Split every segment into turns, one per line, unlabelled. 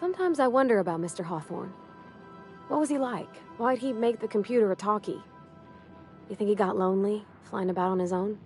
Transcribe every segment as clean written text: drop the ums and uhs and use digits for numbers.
Sometimes I wonder about Mr. Hawthorne. What was he like? Why'd he make the computer a talkie? You think he got lonely, flying about on his own?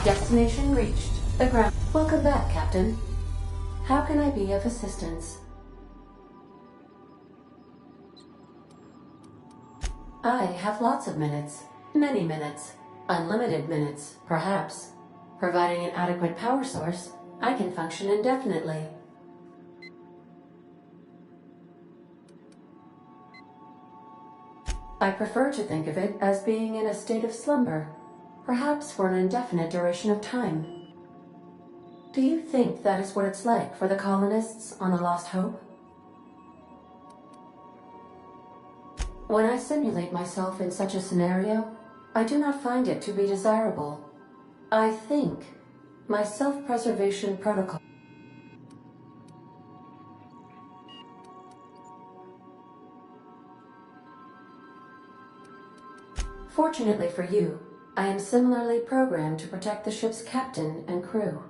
Destination reached. The ground. Welcome back, Captain. How can I be of assistance? I have lots of minutes. Many minutes. Unlimited minutes, perhaps. Providing an adequate power source, I can function indefinitely. I prefer to think of it as being in a state of slumber, perhaps for an indefinite duration of time. Do you think that is what it's like for the colonists on the Lost Hope? When I simulate myself in such a scenario, I do not find it to be desirable. I think my self-preservation protocol. Fortunately for you, I am similarly programmed to protect the ship's captain and crew.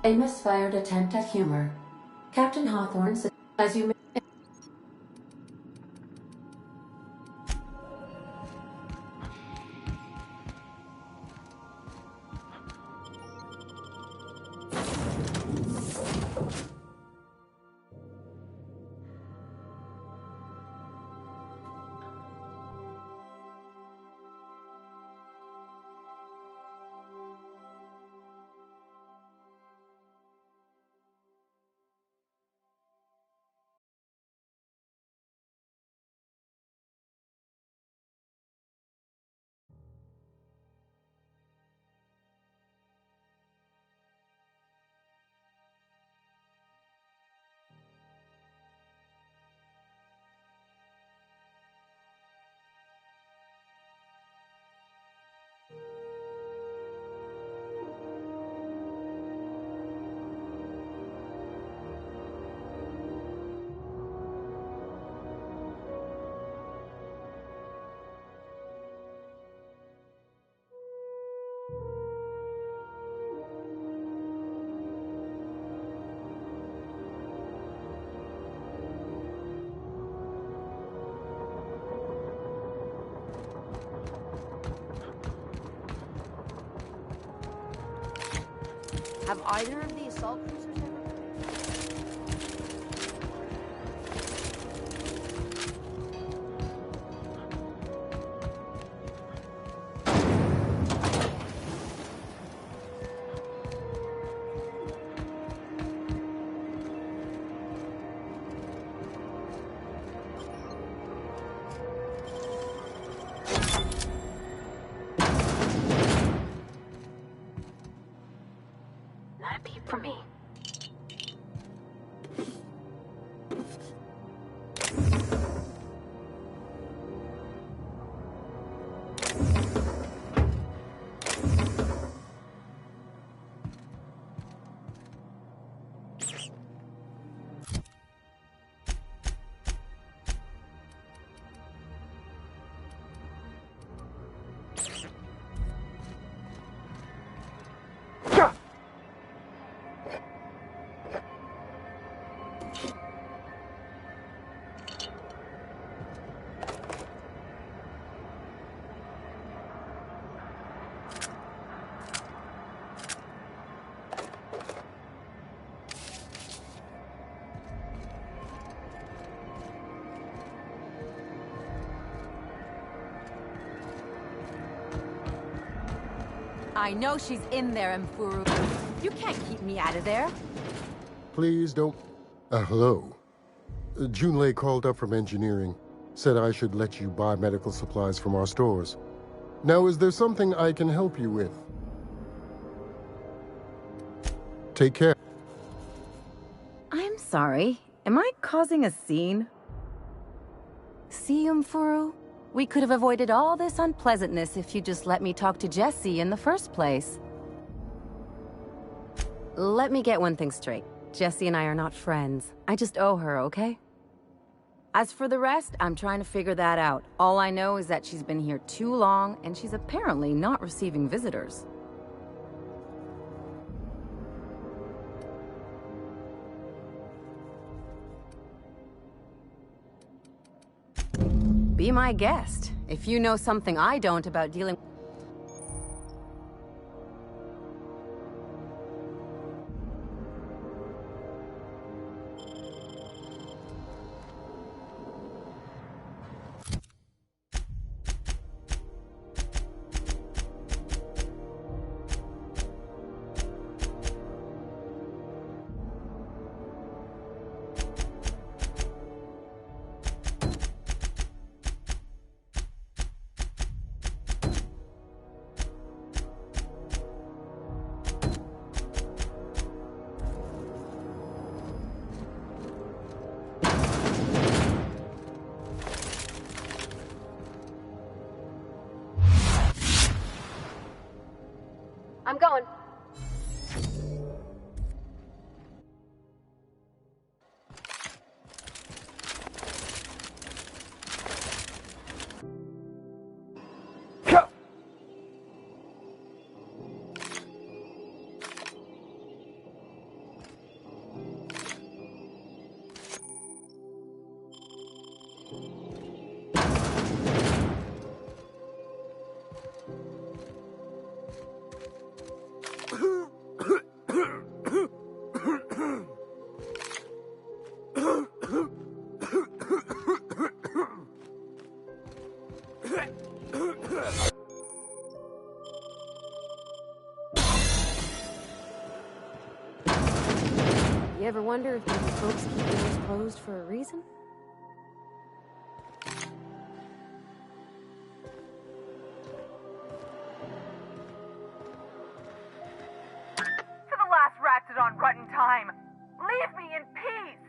A misfired attempt at humor. Captain Hawthorne said, as you may...
Have either of the assault cruisers ever...
Not a peep from me.
I know she's in there, Mfuru. You can't keep me out of there.
Please don't... hello. Junlei called up from engineering. Said I should let you buy medical supplies from our stores. Now, is there something I can help you with? Take care.
I'm sorry. Am I causing a scene? See, Umfuru? We could have avoided all this unpleasantness if you just let me talk to Jessie in the first place. Let me get one thing straight. Jessie and I are not friends. I just owe her, okay? As for the rest, I'm trying to figure that out. All I know is that she's been here too long, and she's apparently not receiving visitors. Be my guest. If you know something I don't about dealing...
I'm going. You ever wonder if maybe folks keep doors closed for a reason?
To the last ratchet on rotten time, leave me in peace!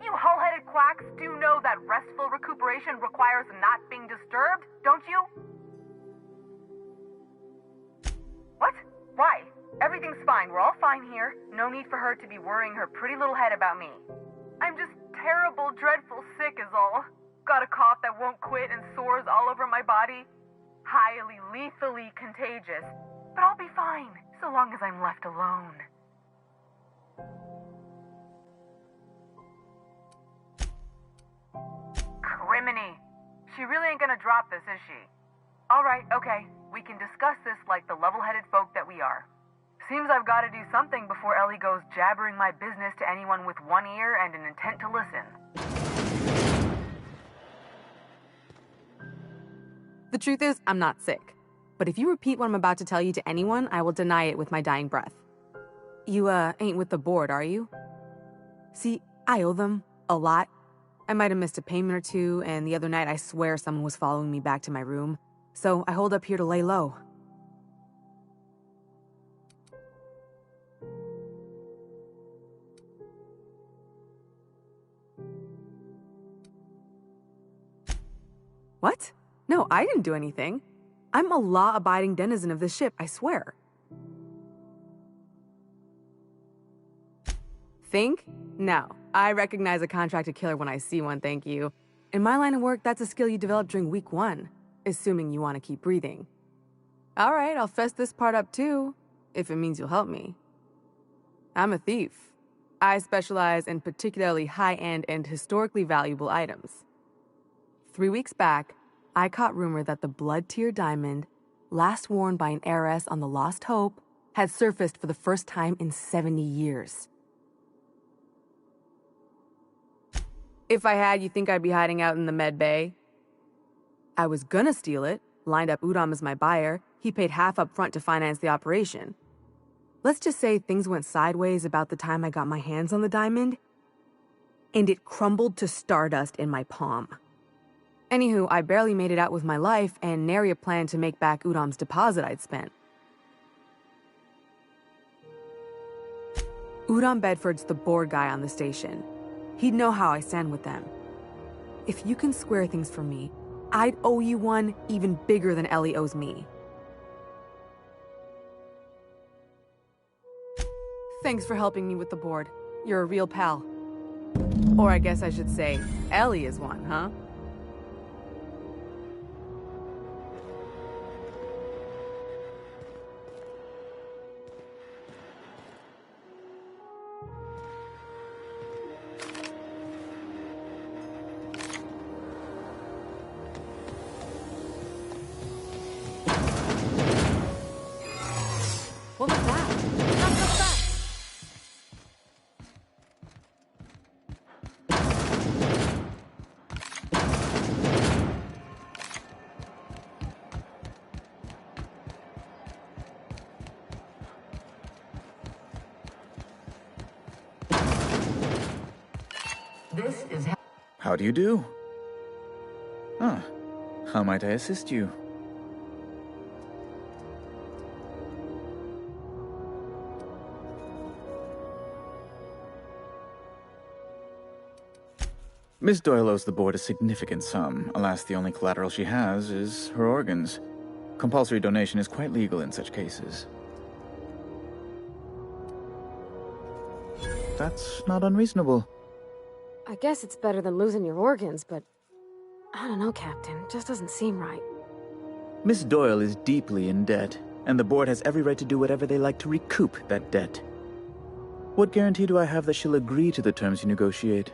You hull-headed quacks do know that restful recuperation requires not being disturbed, don't you? What? Why? Everything's fine. We're all fine here. No need for her to be worrying her pretty little head about me. I'm just terrible, dreadful sick is all. Got a cough that won't quit and sores all over my body. Highly, lethally contagious. But I'll be fine, so long as I'm left alone. Criminy. She really ain't gonna drop this, is she? Alright, okay. We can discuss this like the level-headed folk that we are. Seems I've got to do something before Ellie goes jabbering my business to anyone with one ear and an intent to listen.
The truth is, I'm not sick. But if you repeat what I'm about to tell you to anyone, I will deny it with my dying breath. You, ain't with the board, are you? See, I owe them a lot. I might have missed a payment or two, and the other night I swear someone was following me back to my room. So I hold up here to lay low. What? No, I didn't do anything. I'm a law-abiding denizen of this ship, I swear. Think? No. I recognize a contracted killer when I see one, thank you. In my line of work, that's a skill you develop during week 1, assuming you want to keep breathing. All right, I'll fess this part up too, if it means you'll help me. I'm a thief. I specialize in particularly high-end and historically valuable items. 3 weeks back, I caught rumor that the blood-tier diamond, last worn by an heiress on the Lost Hope, had surfaced for the first time in 70 years. If I had, you think I'd be hiding out in the med bay? I was gonna steal it, lined up Udam as my buyer. He paid half up front to finance the operation. Let's just say things went sideways about the time I got my hands on the diamond, and it crumbled to stardust in my palm. Anywho, I barely made it out with my life, and nary a plan to make back Udam's deposit I'd spent. Udam Bedford's the board guy on the station. He'd know how I stand with them. If you can square things for me, I'd owe you one even bigger than Ellie owes me. Thanks for helping me with the board. You're a real pal. Or I guess I should say, Ellie is one, huh? What was that? Stop, stop, stop!
How do you do? Ah, how might I assist you? Miss Doyle owes the board a significant sum. Alas, the only collateral she has is her organs. Compulsory donation is quite legal in such cases. That's not unreasonable.
I guess it's better than losing your organs, but I don't know, Captain. It just doesn't seem right.
Miss Doyle is deeply in debt, and the board has every right to do whatever they like to recoup that debt. What guarantee do I have that she'll agree to the terms you negotiate?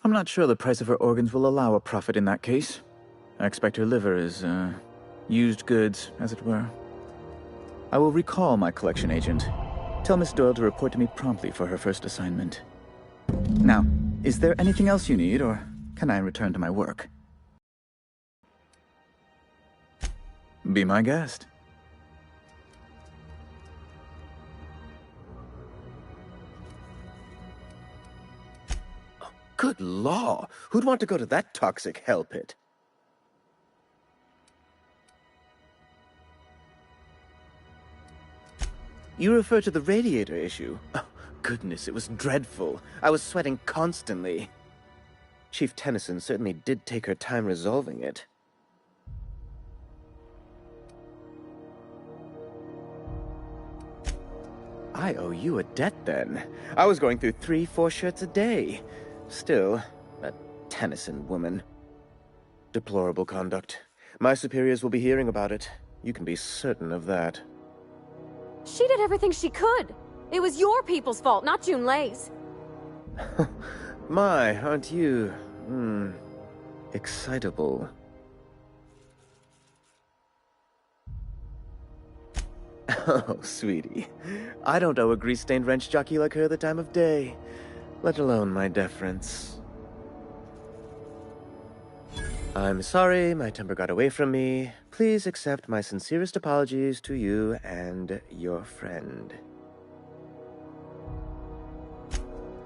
I'm not sure the price of her organs will allow a profit in that case. I expect her liver is, used goods, as it were. I will recall my collection agent. Tell Miss Doyle to report to me promptly for her first assignment. Now, is there anything else you need, or can I return to my work? Be my guest.
Good law! Who'd want to go to that toxic hell pit? You refer to the radiator issue? Oh, goodness, it was dreadful. I was sweating constantly. Chief Tennyson certainly did take her time resolving it. I owe you a debt, then. I was going through 3-4 shirts a day. Still, that Tennyson woman. Deplorable conduct. My superiors will be hearing about it. You can be certain of that.
She did everything she could. It was your people's fault, not Junlei's.
My, aren't you, excitable. Oh, sweetie. I don't owe a grease-stained wrench jockey like her the time of day. Let alone my deference. I'm sorry, my temper got away from me. Please accept my sincerest apologies to you and your friend.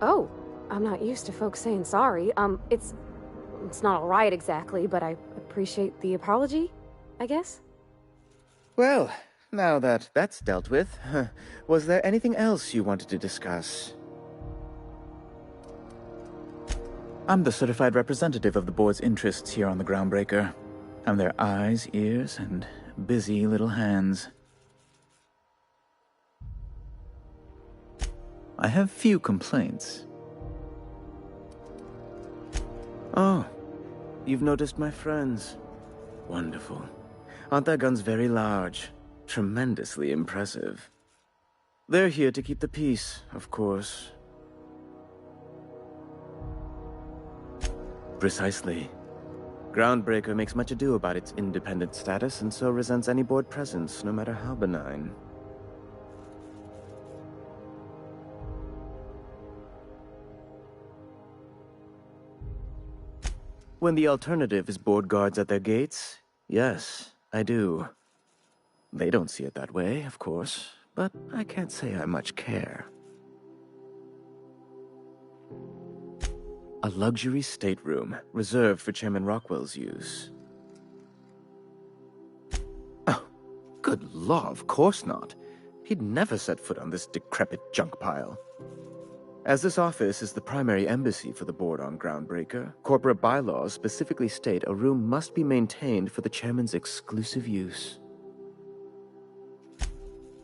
Oh, I'm not used to folks saying sorry. It's not all right exactly, but I appreciate the apology, I guess.
Well, now that that's dealt with, was there anything else you wanted to discuss?
I'm the certified representative of the board's interests here on the Groundbreaker. I'm their eyes, ears, and busy little hands. I have few complaints.
Oh, you've noticed my friends. Wonderful. Aren't their guns very large? Tremendously impressive. They're here to keep the peace, of course. Precisely. Groundbreaker makes much ado about its independent status and so resents any board presence, no matter how benign. When the alternative is board guards at their gates, yes, I do. They don't see it that way, of course, but I can't say I much care. A luxury stateroom, reserved for Chairman Rockwell's use. Oh, good law, of course not. He'd never set foot on this decrepit junk pile. As this office is the primary embassy for the board on Groundbreaker, corporate bylaws specifically state a room must be maintained for the chairman's exclusive use.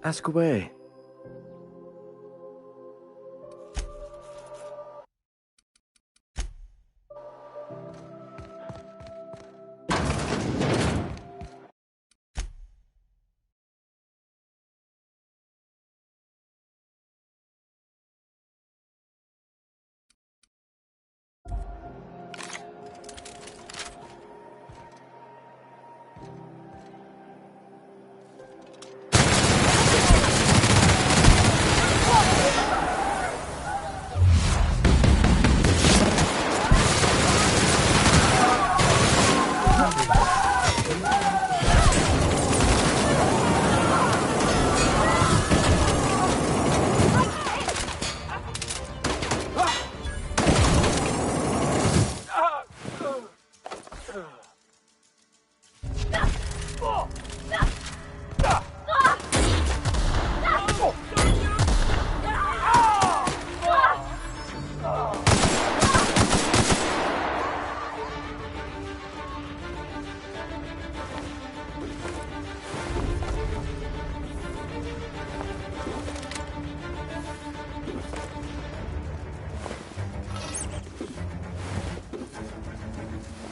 Ask away.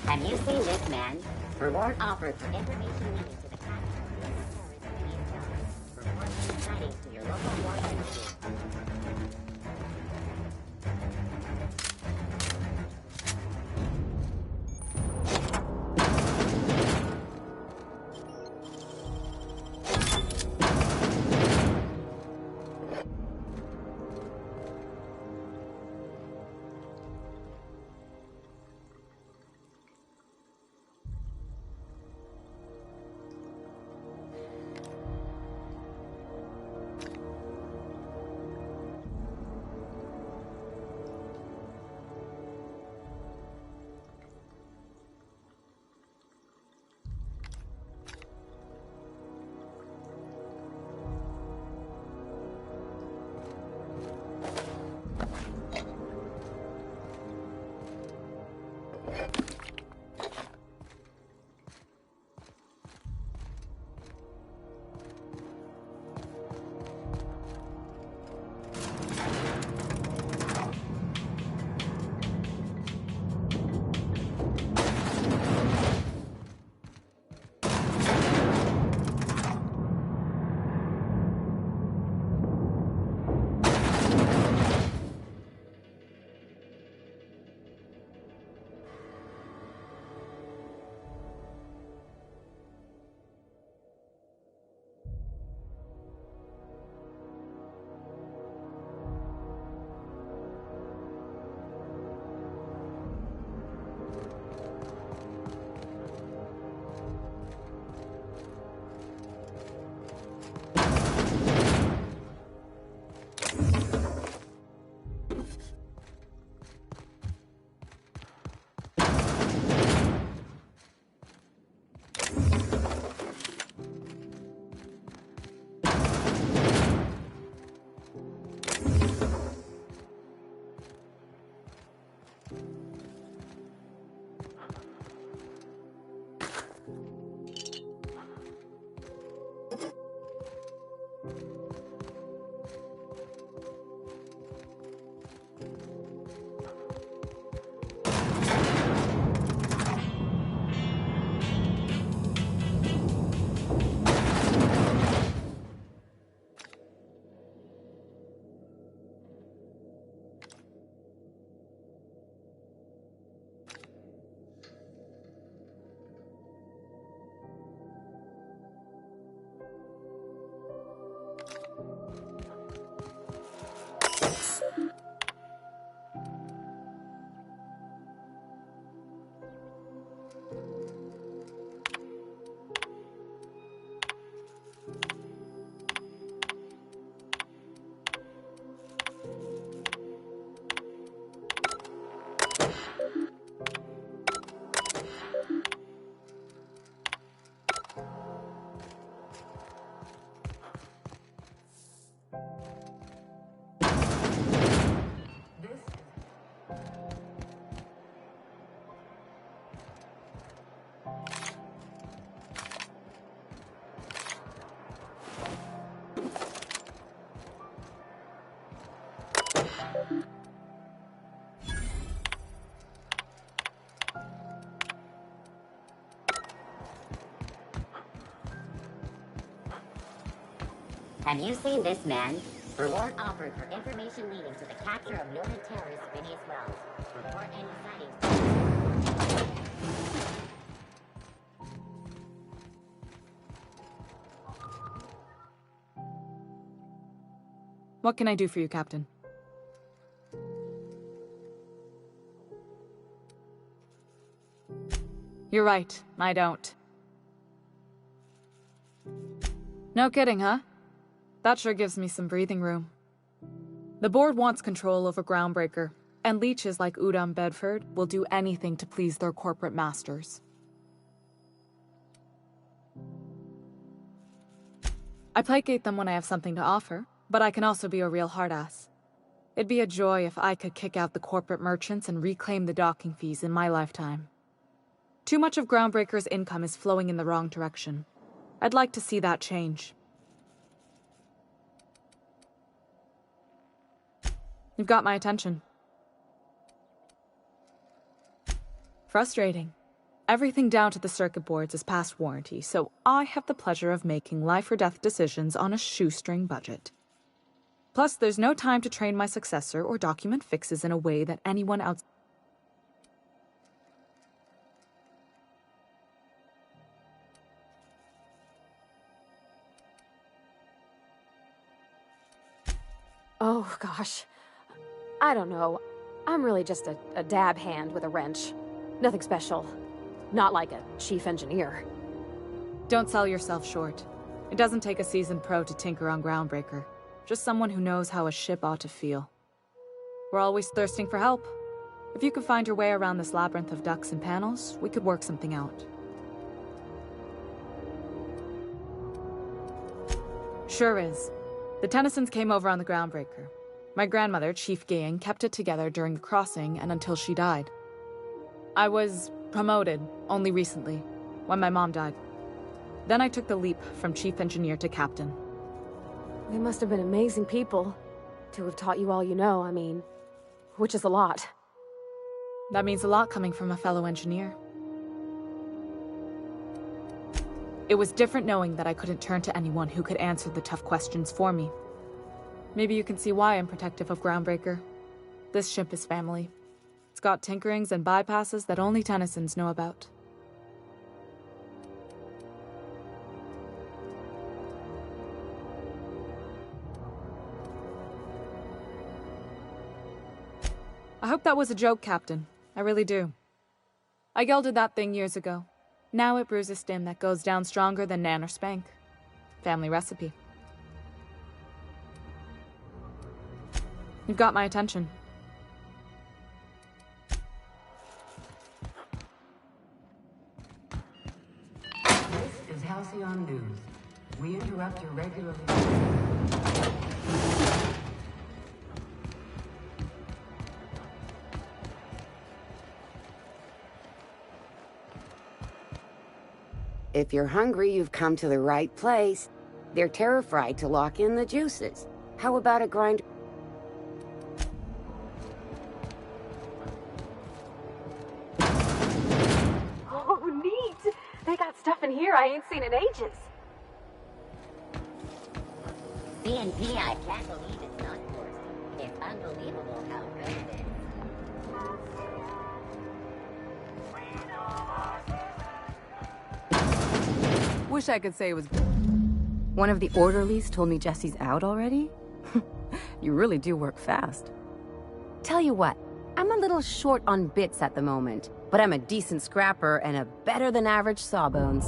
Have you seen this man? Reward offered for information needed to the crash. Report sightings to your local warning school. Have you seen this man? Reward offered for information leading to the capture of noted terrorist Phineas Wells. Report any sightings.
What can I do for you, Captain? You're right, I don't. No kidding, huh? That sure gives me some breathing room. The board wants control over Groundbreaker, and leeches like Udom Bedford will do anything to please their corporate masters. I placate them when I have something to offer, but I can also be a real hard-ass. It'd be a joy if I could kick out the corporate merchants and reclaim the docking fees in my lifetime. Too much of Groundbreaker's income is flowing in the wrong direction. I'd like to see that change. You've got my attention. Frustrating. Everything down to the circuit boards is past warranty, so I have the pleasure of making life-or-death decisions on a shoestring budget. Plus, there's no time to train my successor or document fixes in a way that anyone else...
Oh, gosh. I don't know. I'm really just a dab hand with a wrench. Nothing special. Not like a chief engineer.
Don't sell yourself short. It doesn't take a seasoned pro to tinker on Groundbreaker. Just someone who knows how a ship ought to feel. We're always thirsting for help. If you could find your way around this labyrinth of ducts and panels, we could work something out. Sure is. The Tennysons came over on the Groundbreaker. My grandmother, Chief Gaying, kept it together during the crossing and until she died. I was promoted only recently, when my mom died. Then I took the leap from chief engineer to captain.
They must have been amazing people to have taught you all you know, I mean, which is a lot.
That means a lot coming from a fellow engineer. It was different knowing that I couldn't turn to anyone who could answer the tough questions for me. Maybe you can see why I'm protective of Groundbreaker. This ship is family. It's got tinkerings and bypasses that only Tennysons know about. I hope that was a joke, Captain. I really do. I gelded that thing years ago. Now it brews a stim that goes down stronger than Nan or Spank. Family recipe. You've got my attention.
This is Halcyon News. We interrupt your regularly...
If you're hungry, you've come to the right place. They're terrified to lock in the juices. How about a grind?
Oh, neat! They got stuff in here I ain't seen in ages.
CNP, I can't believe it's not forced. It's unbelievable how good it is.
Wish I could say it was...
One of the orderlies told me Jesse's out already? You really do work fast. Tell you what, I'm a little short on bits at the moment, but I'm a decent scrapper and a better-than-average sawbones.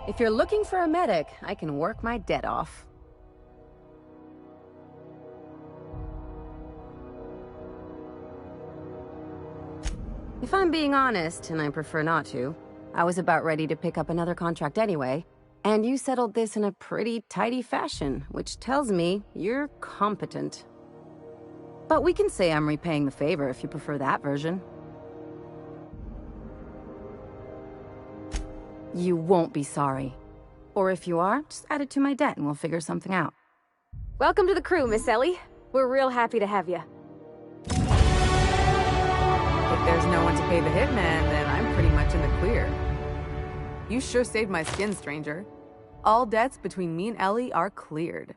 If you're looking for a medic, I can work my debt off. If I'm being honest, and I prefer not to, I was about ready to pick up another contract anyway, and you settled this in a pretty tidy fashion, which tells me you're competent. But we can say I'm repaying the favor if you prefer that version. You won't be sorry. Or if you are, just add it to my debt and we'll figure something out.
Welcome to the crew, Miss Ellie. We're real happy to have you.
If there's no one to pay the hitman, then I'm pretty much in the clear. You sure saved my skin, stranger. All debts between me and Ellie are cleared.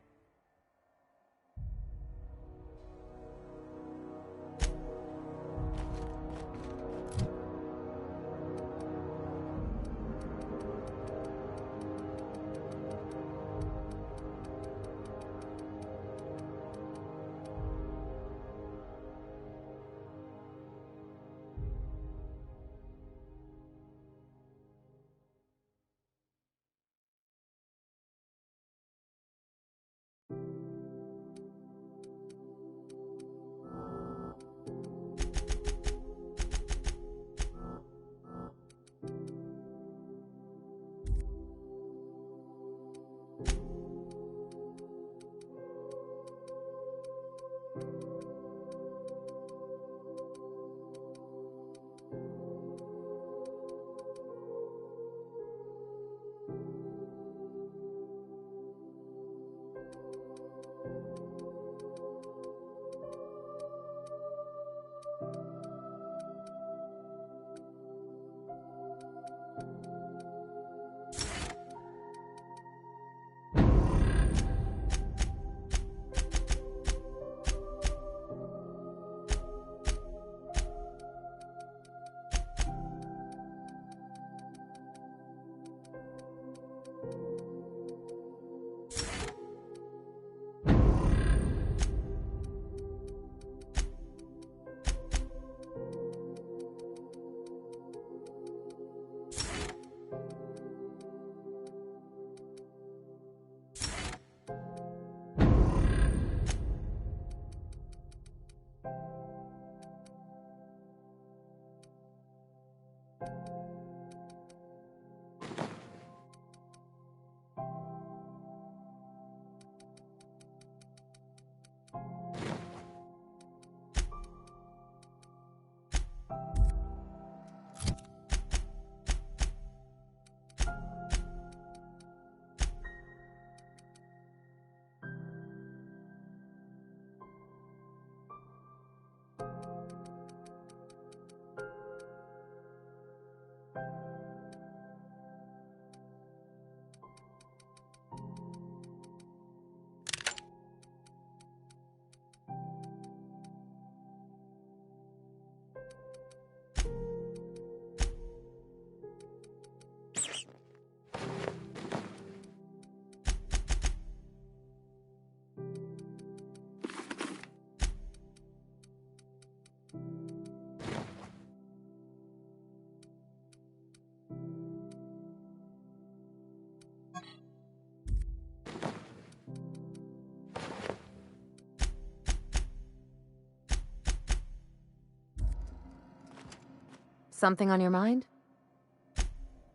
Something on your mind?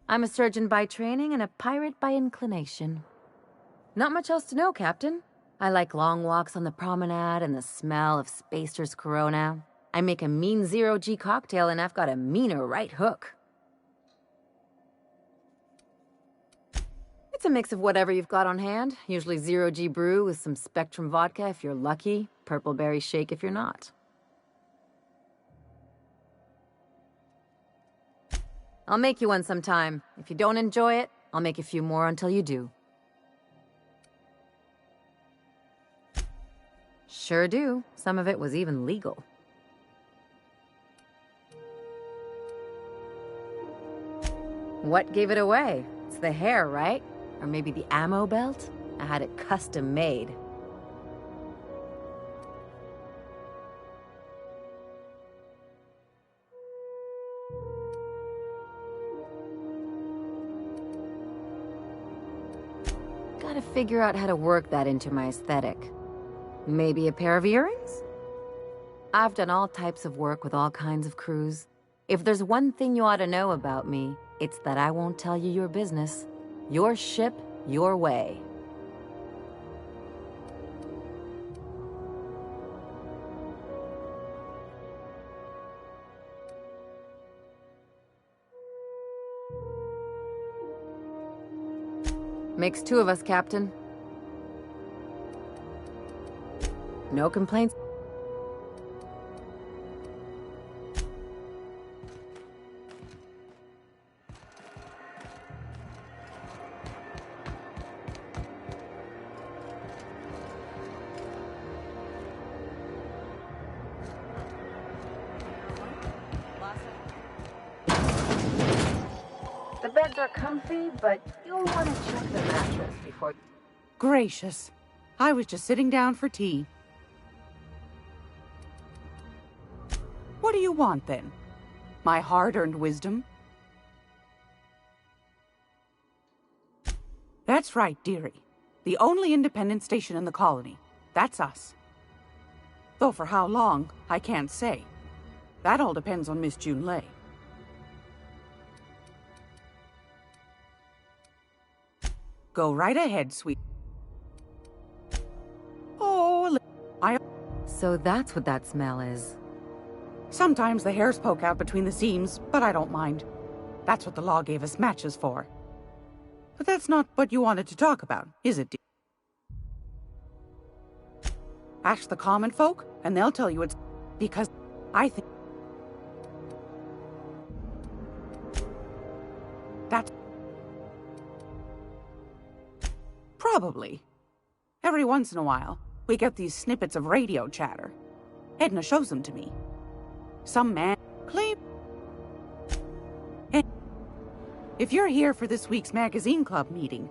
I'm a surgeon by training and a pirate by inclination. Not much else to know, Captain. I like long walks on the promenade and the smell of Spacer's Corona. I make a mean zero-G cocktail and I've got a meaner right hook. It's a mix of whatever you've got on hand. Usually zero-G brew with some Spectrum vodka if you're lucky, purple berry shake if you're not. I'll make you one sometime. If you don't enjoy it, I'll make a few more until you do. Sure do. Some of it was even legal. What gave it away? It's the hair, right? Or maybe the ammo belt? I had it custom made. Gotta figure out how to work that into my aesthetic. Maybe a pair of earrings? I've done all types of work with all kinds of crews. If there's one thing you ought to know about me, it's that I won't tell you your business. Your ship, your way. Makes two of us, Captain. No complaints.
The beds are comfy, but you'll want to check the mattress before...
Gracious. I was just sitting down for tea. What do you want, then? My hard-earned wisdom? That's right, dearie. The only independent station in the colony. That's us. Though for how long, I can't say. That all depends on Miss Junlei. Go right ahead, sweet. Oh,
So that's what that smell is.
Sometimes the hairs poke out between the seams, but I don't mind. That's what the law gave us matches for. But that's not what you wanted to talk about, is it, dear? Ask the common folk, and they'll tell you it's because I think that's probably. Every once in a while, we get these snippets of radio chatter. Edna shows them to me. Some man claim. And if you're here for this week's magazine club meeting,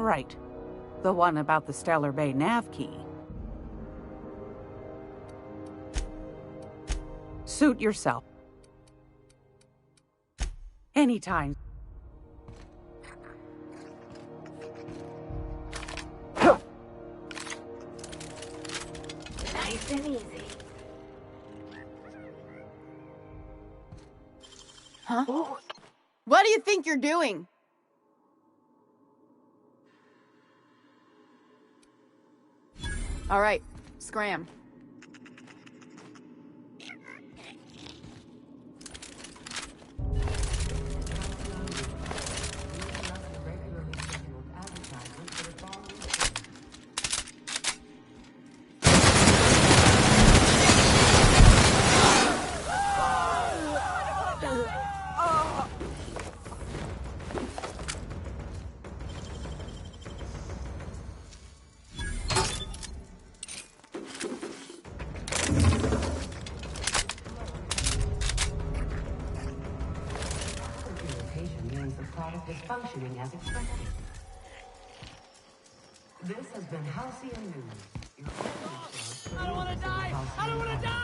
right. The one about the Stellar Bay nav key. Suit yourself. Anytime.
Nice and easy.
Huh? Ooh. What do you think you're doing? All right, scram.
Is functioning as expected. This has been Halcyon News.
I don't want to die! I don't want to die!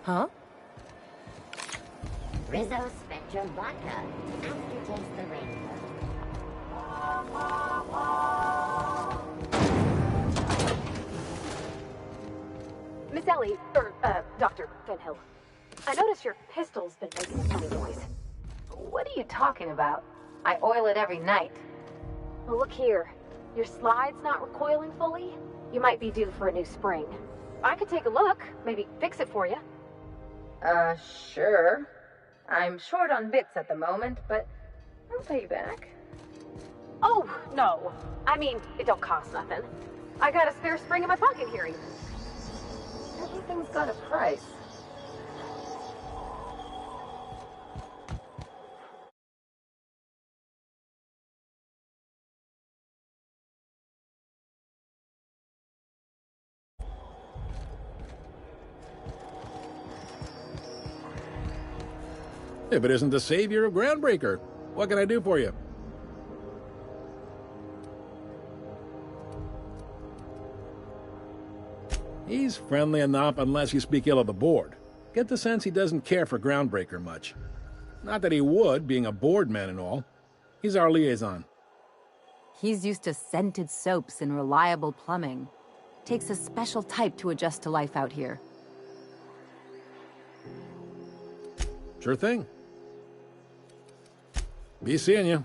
Huh?
Rizzo Spectrum Vodka. Aftertaste the rainbow.
Miss Ellie, Dr. Fenhill. I notice your pistol's been making a funny noise.
What are you talking about? I oil it every night.
Well, look here. Your slide's not recoiling fully. You might be due for a new spring. I could take a look, maybe fix it for you.
Sure. I'm short on bits at the moment, but I'll pay you back.
Oh, no. I mean, it don't cost nothing. I got a spare spring in my pocket here.
Everything's got a price.
If it isn't the savior of Groundbreaker, what can I do for you? He's friendly enough unless you speak ill of the board. Get the sense he doesn't care for Groundbreaker much. Not that he would, being a board man and all. He's our liaison.
He's used to scented soaps and reliable plumbing. Takes a special type to adjust to life out here.
Sure thing. Be seeing you.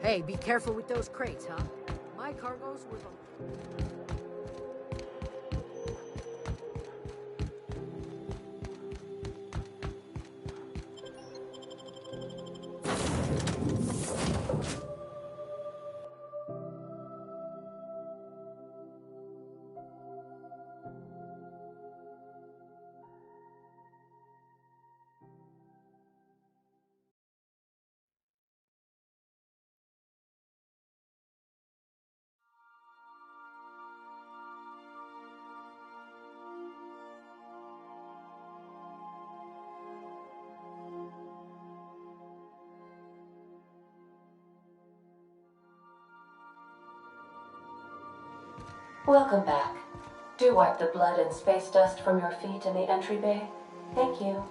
Hey, be careful with those crates, huh? My cargo's with them.
Welcome back. Do wipe the blood and space dust from your feet in the entry bay. Thank you.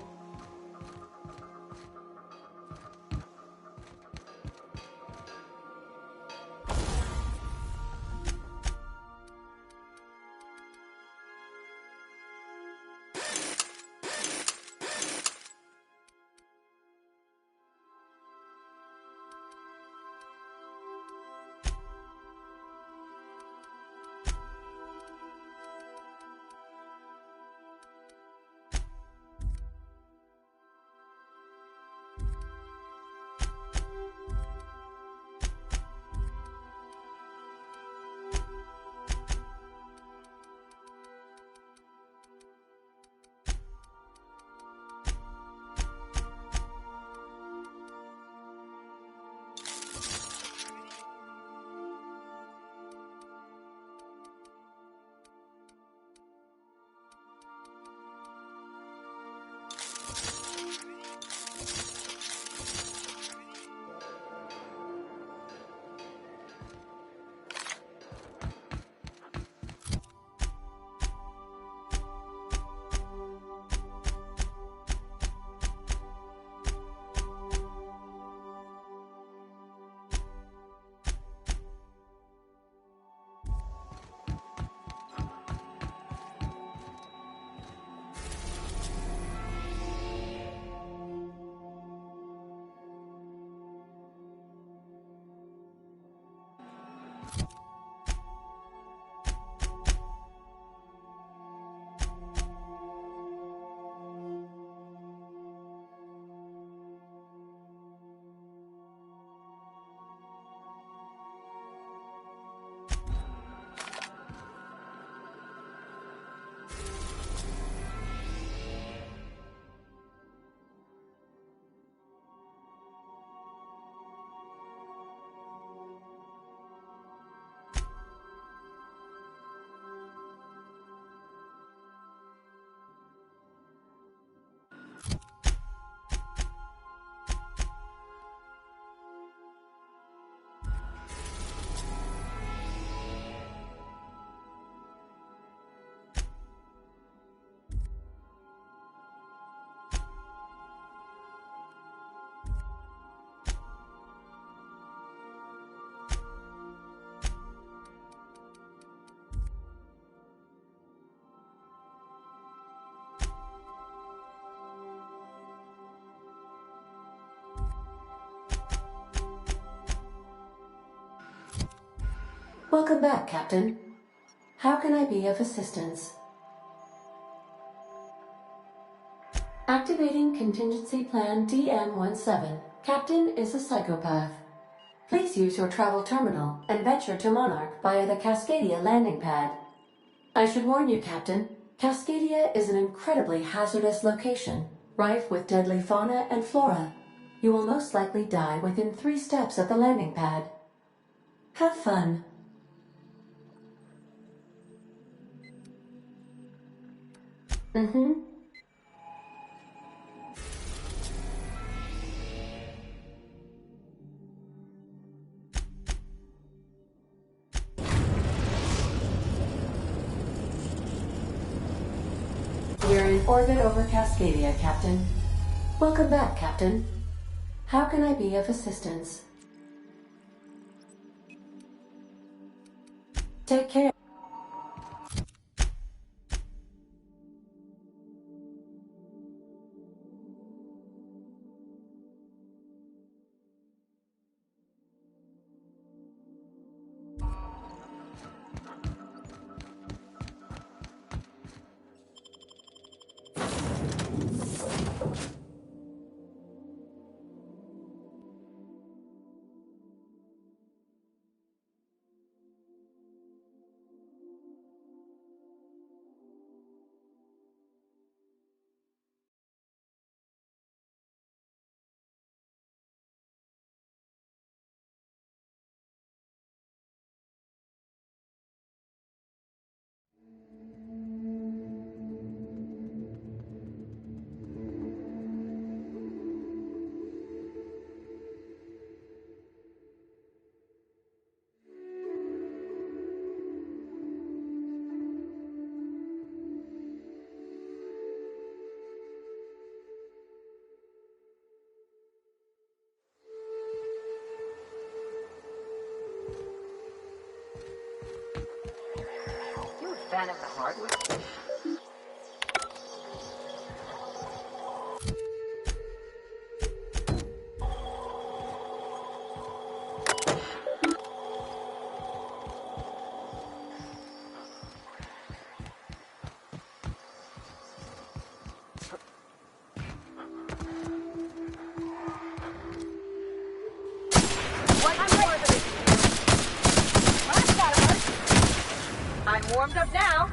Welcome back, Captain. How can I be of assistance? Activating Contingency Plan DM-17. Captain is a psychopath. Please use your travel terminal and venture to Monarch via the Cascadia landing pad. I should warn you, Captain, Cascadia is an incredibly hazardous location, rife with deadly fauna and flora. You will most likely die within 3 steps of the landing pad. Have fun. Mm-hmm. We're in orbit over Cascadia, Captain. Welcome back, Captain. How can I be of assistance? Take care.
You a fan of the hardwood? I'm warmed up now.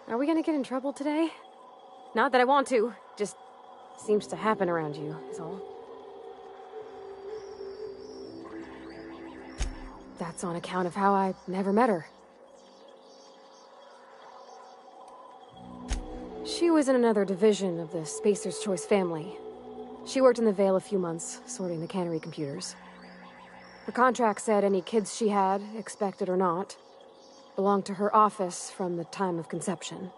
Are we gonna get in trouble today? Not that I want to, just seems to happen around you, is all. that's on account of how I never met her. She was in another division of the Spacer's Choice family. She worked in the Vale a few months, sorting the cannery computers. Her contract said any kids she had, expected or not, belonged to her office from the time of conception.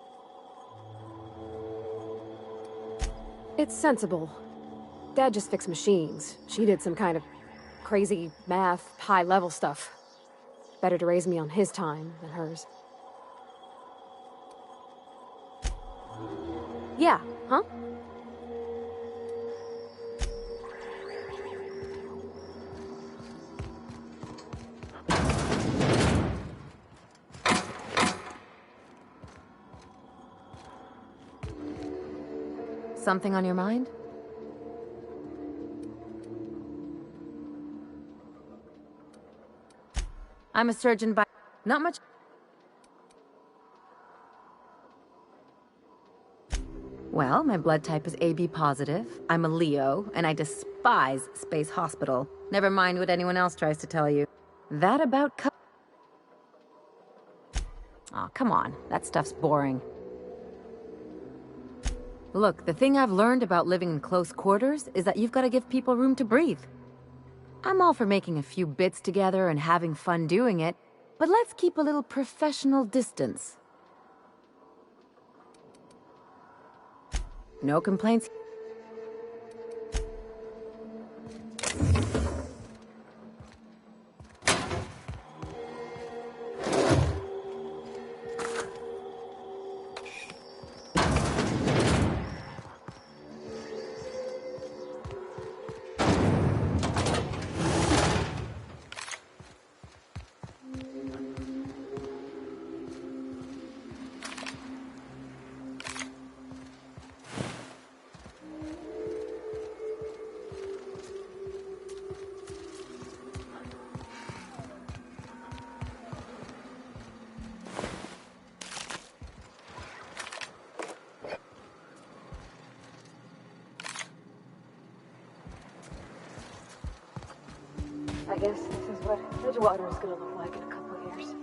It's sensible. Dad just fixed machines. She did some kind of crazy math, high-level stuff. Better to raise me on his time than hers. Yeah, huh?
Something on your mind? I'm a surgeon by... Not much... Well, my blood type is AB positive. I'm a Leo, and I despise Space Hospital. Never mind what anyone else tries to tell you. That about Aw, come on. That stuff's boring. Look, the thing I've learned about living in close quarters is that you've got to give people room to breathe. I'm all for making a few bits together and having fun doing it, but let's keep a little professional distance. No complaints.
I guess this is what Edgewater is gonna look like in a couple of years.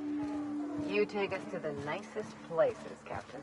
You take us to the nicest places, Captain.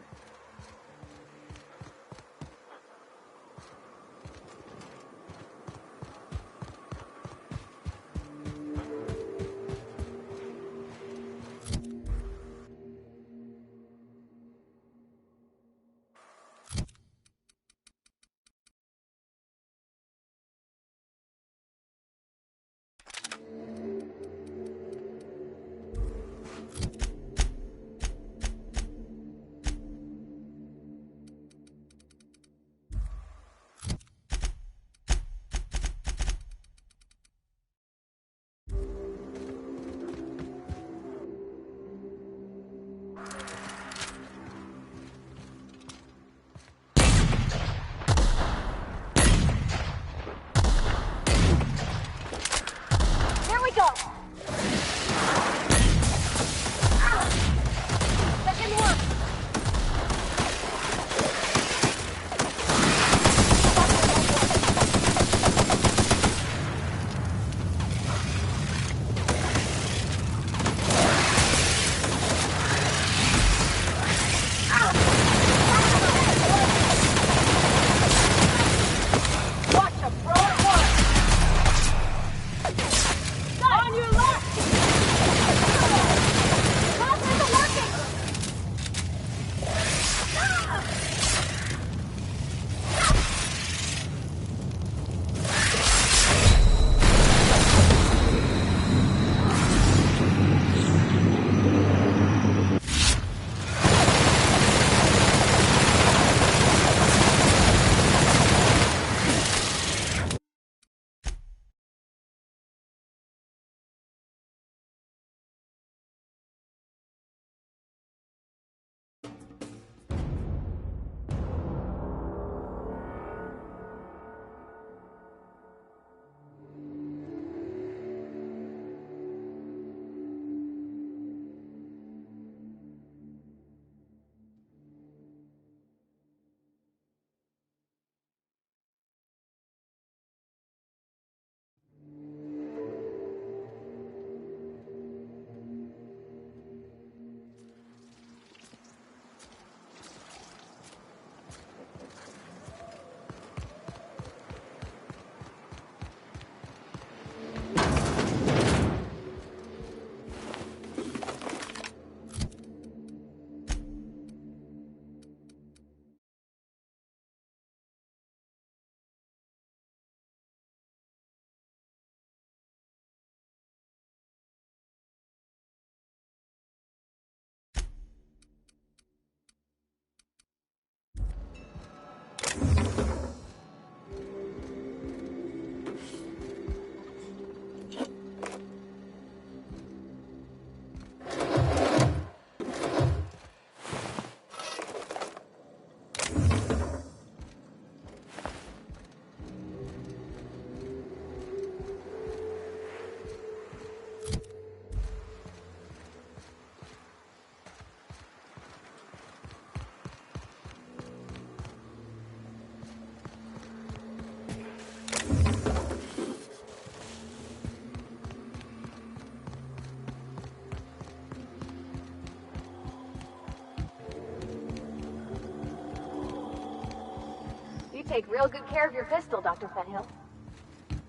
take real good care of your pistol, Dr. Fenhill.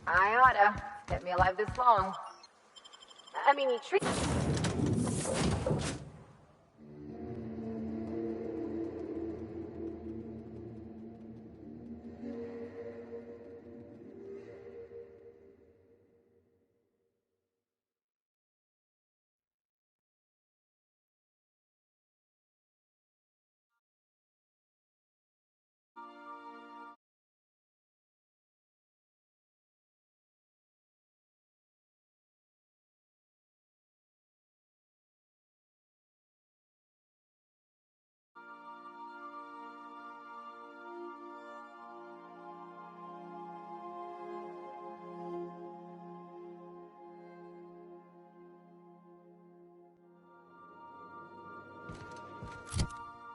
I oughta. Kept me alive this long.
I mean, you treat...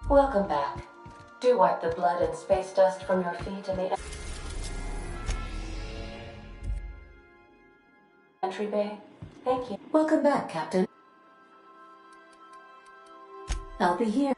Welcome back. Do wipe the blood and space dust from your feet in the entry bay. Thank you. Welcome back, Captain. I'll be here.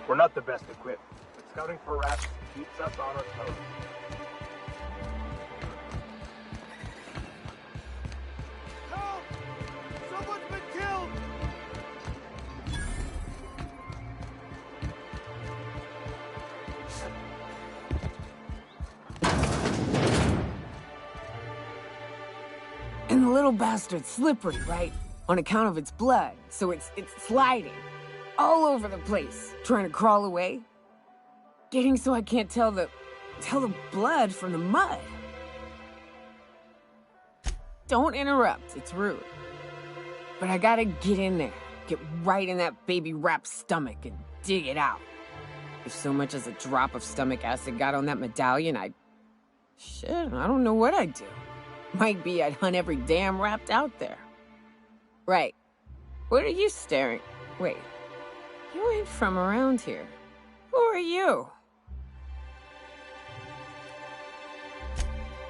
We're not the best equipped, but scouting for rats keeps us on our toes.
Help! Someone's been killed!
And the little bastard's slippery, right? On account of its blood, so it's sliding all over the place, trying to crawl away. Getting so I can't tell the blood from the mud. Don't interrupt, it's rude. But I gotta get in there, get right in that baby rap's stomach and dig it out. If so much as a drop of stomach acid got on that medallion, shit, I don't know what I'd do. Might be I'd hunt every damn rat out there. Right. What are you staring? Wait. You ain't from around here. Who are you?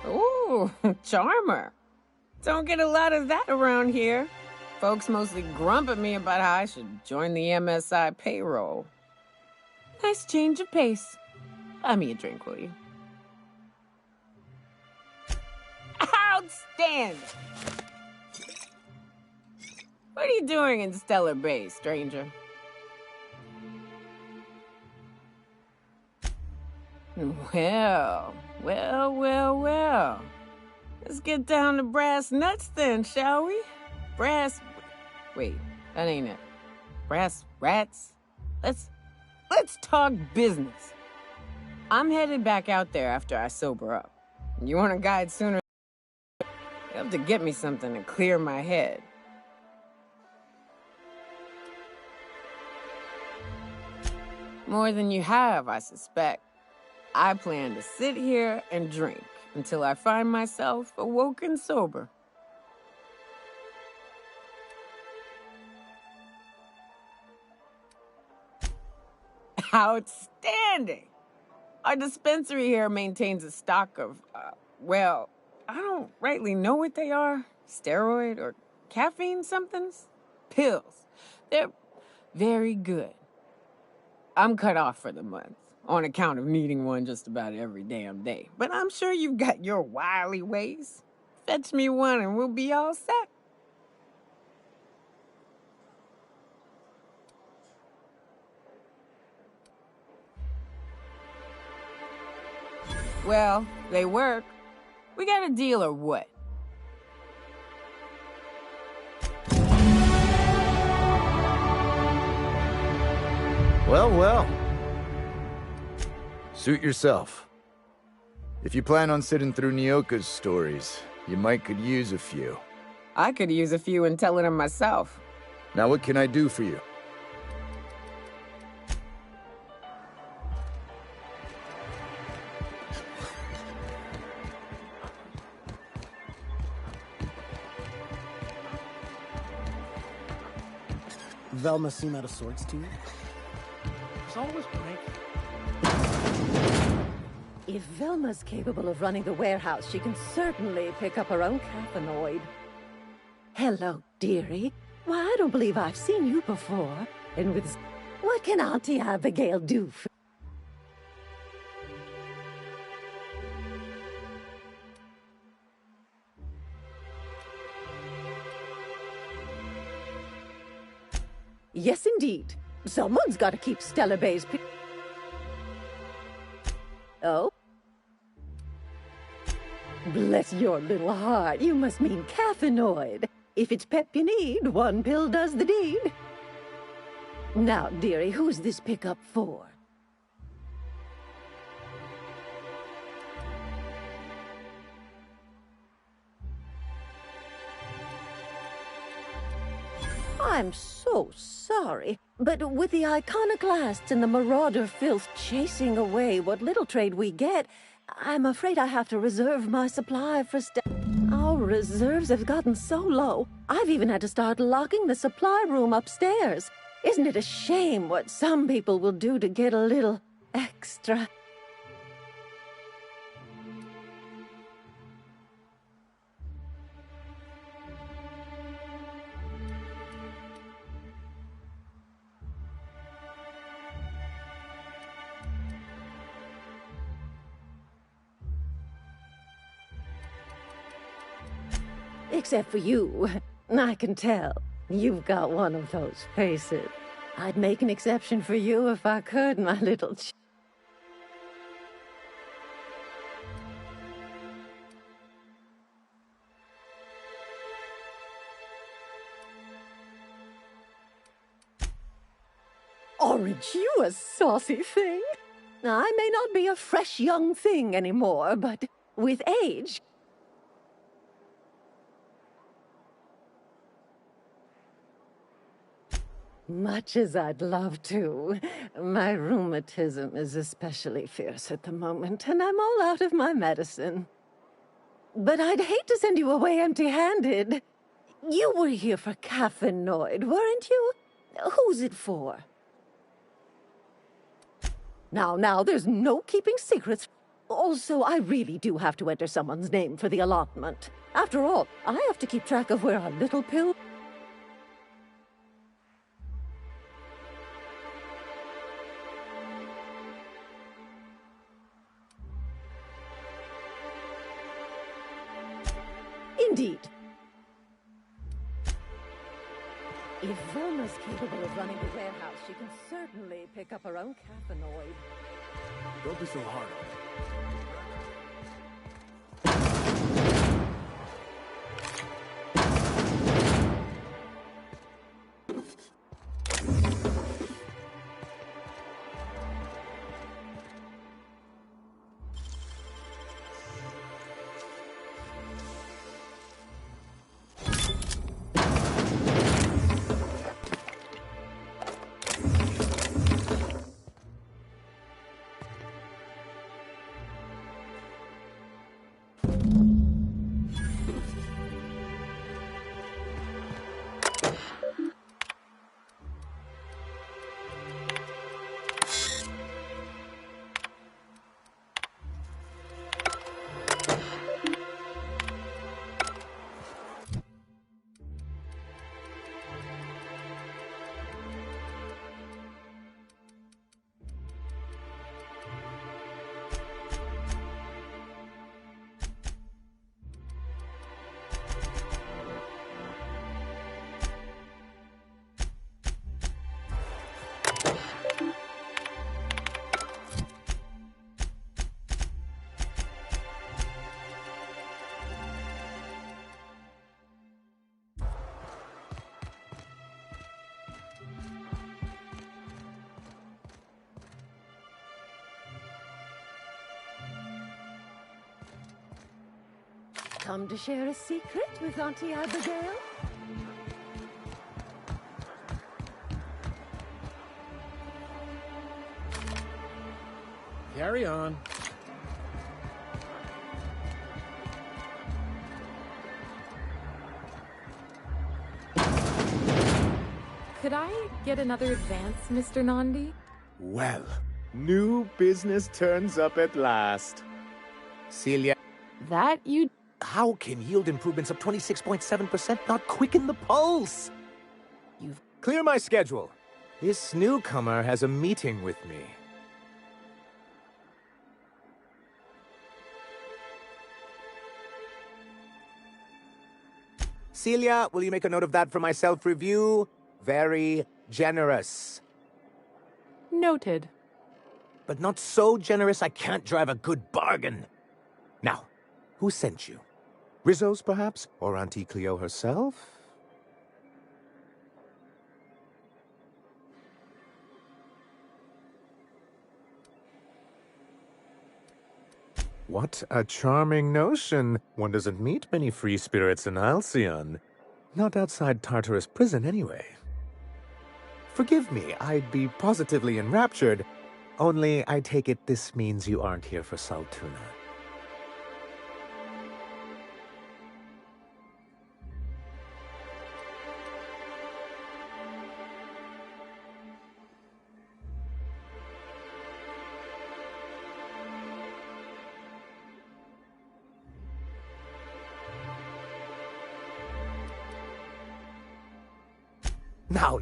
Ooh, charmer. Don't get a lot of that around here. Folks mostly grump at me about how I should join the MSI payroll. Nice change of pace. Buy me a drink, will you? Outstanding! What are you doing in Stellar Bay, stranger? Well, well. Let's get down to brass nuts then, shall we? Wait, that ain't it. Brass rats? Let's talk business. I'm headed back out there after I sober up. You want a guide sooner? You have to get me something to clear my head. More than you have, I suspect. I plan to sit here and drink until I find myself awoken sober. Outstanding! Our dispensary here maintains a stock of, well, I don't rightly know what they are. Steroid or caffeine somethings? Pills. They're very good. I'm cut off for the month, on account of needing one just about every damn day. But I'm sure you've got your wily ways. Fetch me one and we'll be all set. Well, they work. We got a deal or what?
Well. Suit yourself. If you plan on sitting through Nyoka's stories, you might could use a few.
I could use a few and telling them myself.
Now what can I do for you?
Velma seem out of sorts to you?
It's always prank.
If Velma's capable of running the warehouse, she can certainly pick up her own caffeinoid. Hello, dearie. Why, I don't believe I've seen you before. And with... What can Auntie Abigail do for... Yes, indeed. Someone's got to keep Stellar Bay's... Oh? Bless your little heart. You must mean caffeinoid. If it's pep you need, one pill does the deed. Now, dearie, who's this pickup for? I'm so sorry, but with the iconoclasts and the marauder filth chasing away what little trade we get, I'm afraid I have to reserve my supply for Our reserves have gotten so low, I've even had to start locking the supply room upstairs. Isn't it a shame what some people will do to get a little extra? Except for you. I can tell. You've got one of those faces. I'd make an exception for you if I could, my little Orange, you a saucy thing. I may not be a fresh young thing anymore, but with age... Much as I'd love to. My rheumatism is especially fierce at the moment, and I'm all out of my medicine. But I'd hate to send you away empty-handed. You were here for caffeinoid, weren't you? Who's it for? Now, there's no keeping secrets. Also, I really do have to enter someone's name for the allotment. After all, I have to keep track of where our little pill... Indeed. If Velma's capable of running the warehouse, she can certainly pick up her own caffeinoid.
Don't be so hard on her.
Come to share a secret with Auntie Abigail?
Carry on.
Could I get another advance, Mr. Nandi?
Well, new business turns up at last. Celia.
That you...
How can yield improvements of 26.7% not quicken the pulse? You've... Clear my schedule. This newcomer has a meeting with me. Celia, will you make a note of that for my self-review? Very generous.
Noted.
But not so generous I can't drive a good bargain. Now, who sent you? Rizzo's, perhaps? Or Auntie Cleo herself? What a charming notion. One doesn't meet many free spirits in Alcyon. Not outside Tartarus prison, anyway. Forgive me, I'd be positively enraptured. Only, I take it this means you aren't here for Saltuna.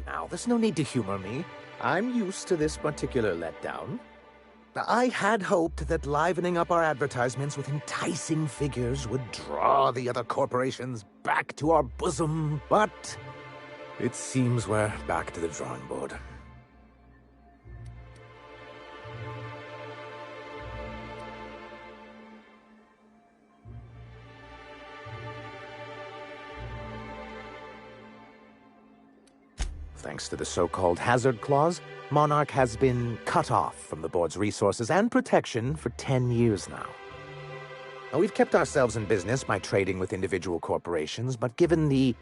Now, there's no need to humor me. I'm used to this particular letdown. I had hoped that livening up our advertisements with enticing figures would draw the other corporations back to our bosom, but it seems we're back to the drawing board. Thanks to the so-called hazard clause, Monarch has been cut off from the board's resources and protection for 10 years now. Now, we've kept ourselves in business by trading with individual corporations, but given the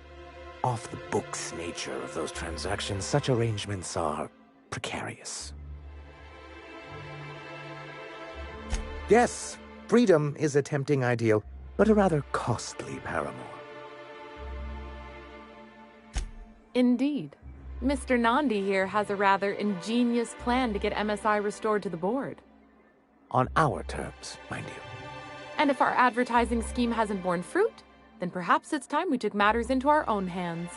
off-the-books nature of those transactions, such arrangements are precarious. Yes, freedom is a tempting ideal, but a rather costly paramour.
Indeed. Mr. Nandi here has a rather ingenious plan to get MSI restored to the board.
On our terms, mind you.
And if our advertising scheme hasn't borne fruit, then perhaps it's time we took matters into our own hands.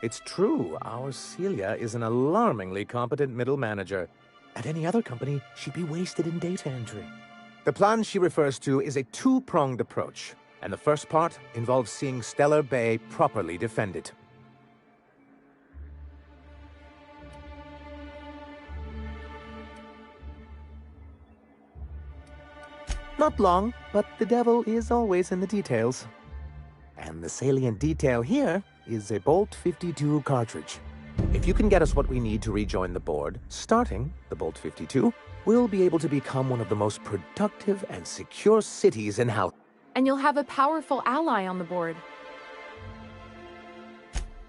It's true, our Celia is an alarmingly competent middle manager. At any other company, she'd be wasted in data entry. The plan she refers to is a two-pronged approach, and the first part involves seeing Stellar Bay properly defended. Not long, but the devil is always in the details. And the salient detail here is a Bolt 52 cartridge. If you can get us what we need to rejoin the board, starting the Bolt 52, we'll be able to become one of the most productive and secure cities in Hal.
And you'll have a powerful ally on the board.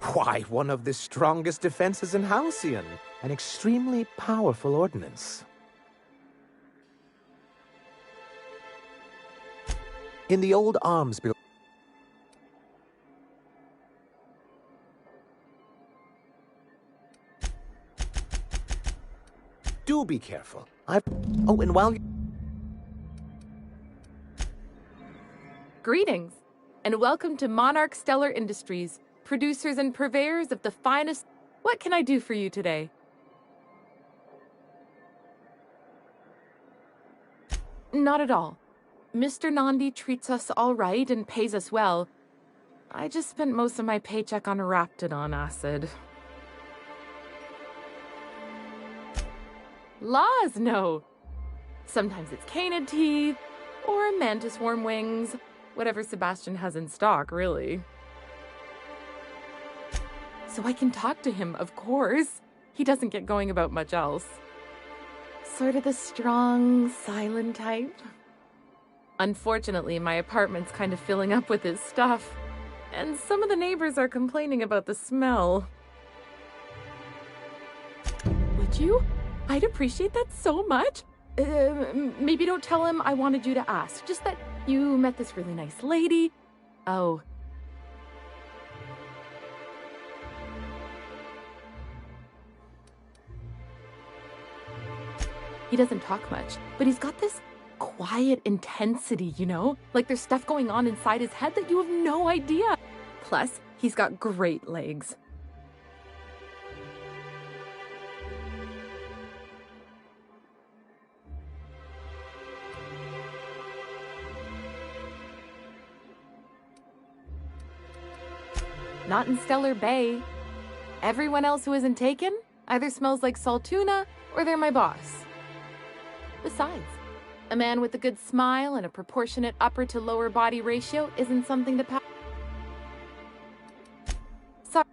Why, one of the strongest defenses in Halcyon. An extremely powerful ordnance. In the old arms building. Do be careful. Oh, and while
Greetings, and welcome to Monarch Stellar Industries, producers and purveyors of the finest... What can I do for you today? Not at all. Mr. Nandi treats us all right and pays us well. I just spent most of my paycheck on Raptidon acid. Laws, no. Sometimes it's canid teeth, or mantis worm wings. Whatever Sebastian has in stock, really. So I can talk to him, of course. He doesn't get going about much else. Sort of the strong, silent type. Unfortunately, my apartment's kind of filling up with his stuff. And some of the neighbors are complaining about the smell. Would you? I'd appreciate that so much. Maybe don't tell him I wanted you to ask. Just that you met this really nice lady. Oh. He doesn't talk much, but he's got this quiet intensity, you know? Like there's stuff going on inside his head that you have no idea. Plus, he's got great legs. Not in Stellar Bay. Everyone else who isn't taken either smells like Saltuna or they're my boss. Besides, a man with a good smile and a proportionate upper to lower body ratio isn't something to pass. Sorry.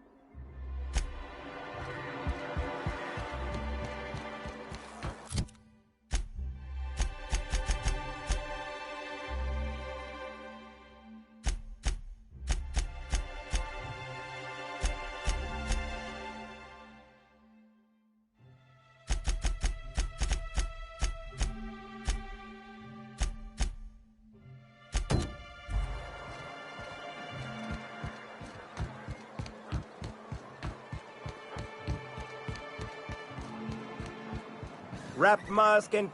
Wrap mask and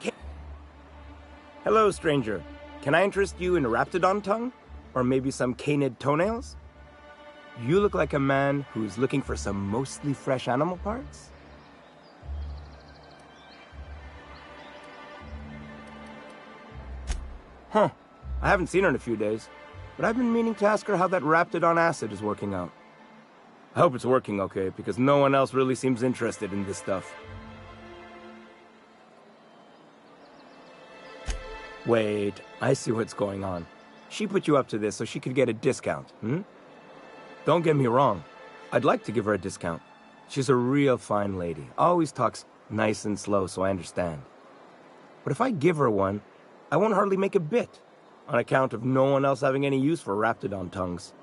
Hello, stranger. Can I interest you in Raptidon tongue? Or maybe some canid toenails? You look like a man who's looking for some mostly fresh animal parts? Huh. I haven't seen her in a few days, but I've been meaning to ask her how that Raptidon acid is working out. I hope it's working okay, because no one else really seems interested in this stuff. Wait, I see what's going on. She put you up to this so she could get a discount, hmm? Don't get me wrong. I'd like to give her a discount. She's a real fine lady. Always talks nice and slow, so I understand. But if I give her one, I won't hardly make a bit, on account of no one else having any use for Raptidon tongues.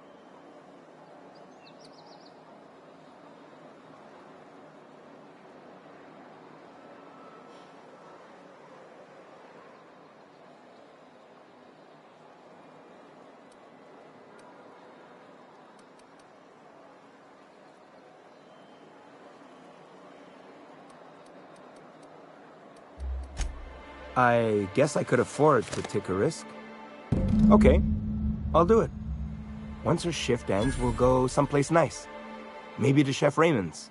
I guess I could afford to take a risk. Okay, I'll do it. Once her shift ends, we'll go someplace nice. Maybe to Chef Raymond's.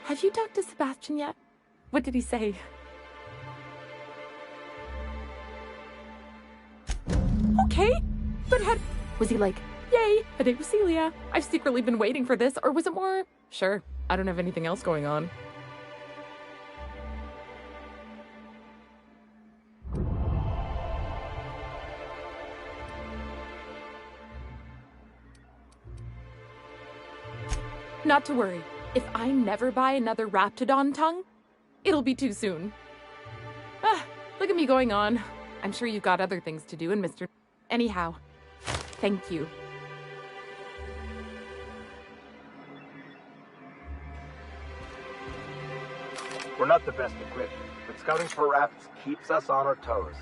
Have you talked to Sebastian yet? What did he say? Okay, but was he like, yay, a date with Celia? I've secretly been waiting for this, or was it more, sure, I don't have anything else going on? Not to worry. If I never buy another Raptidon tongue, it'll be too soon. Ah, look at me going on. I'm sure you've got other things to do, and Mr. Anyhow, thank you.
We're not the best equipped, but scouting for rafts keeps us on our toes.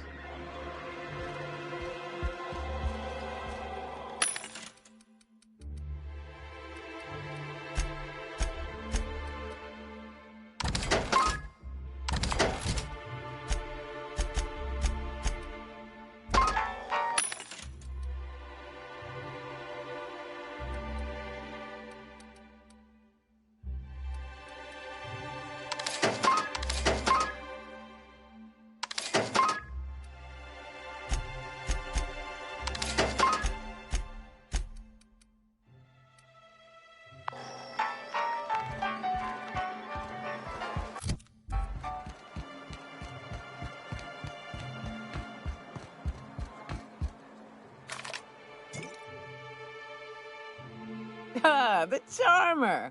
Ah, the charmer.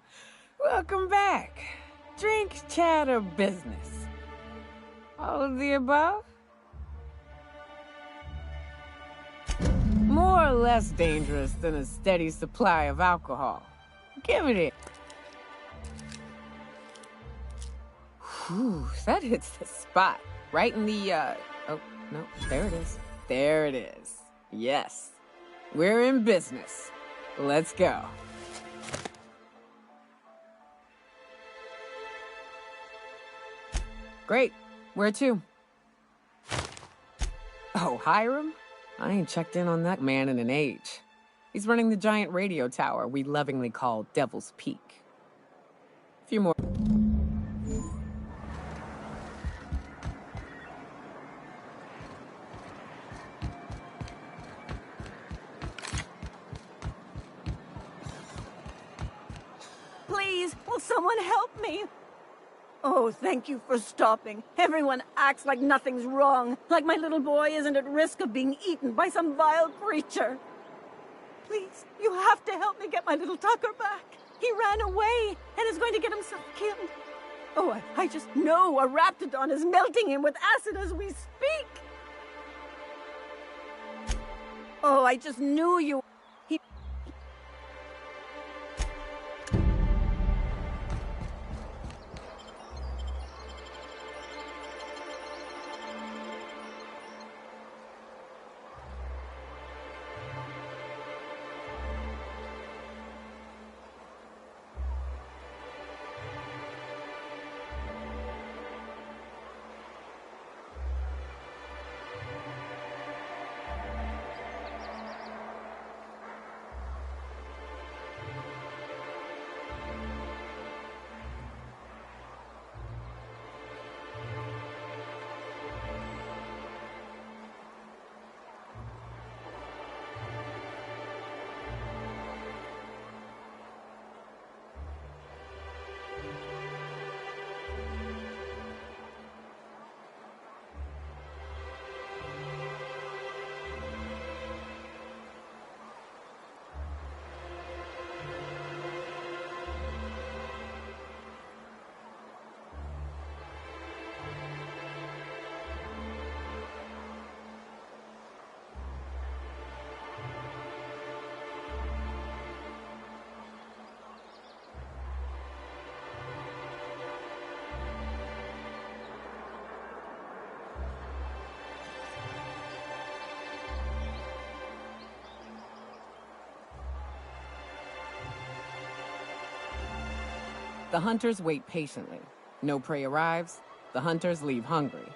Welcome back. Drink, chat, or business? All of the above? More or less dangerous than a steady supply of alcohol. Give it it. Whew, that hits the spot. Right in the, oh, no, there it is. There it is. Yes. We're in business. Let's go. Great. Where to? Oh, Hiram? I ain't checked in on that man in an age. He's running the giant radio tower we lovingly call Devil's Peak. A few more...
Please, will someone help me? Oh, thank you for stopping. Everyone acts like nothing's wrong, like my little boy isn't at risk of being eaten by some vile creature. Please, you have to help me get my little Tucker back. He ran away and is going to get himself killed. Oh, I just know a Raptidon is melting him with acid as we speak. Oh, I just knew you...
The hunters wait patiently. No prey arrives, the hunters leave hungry.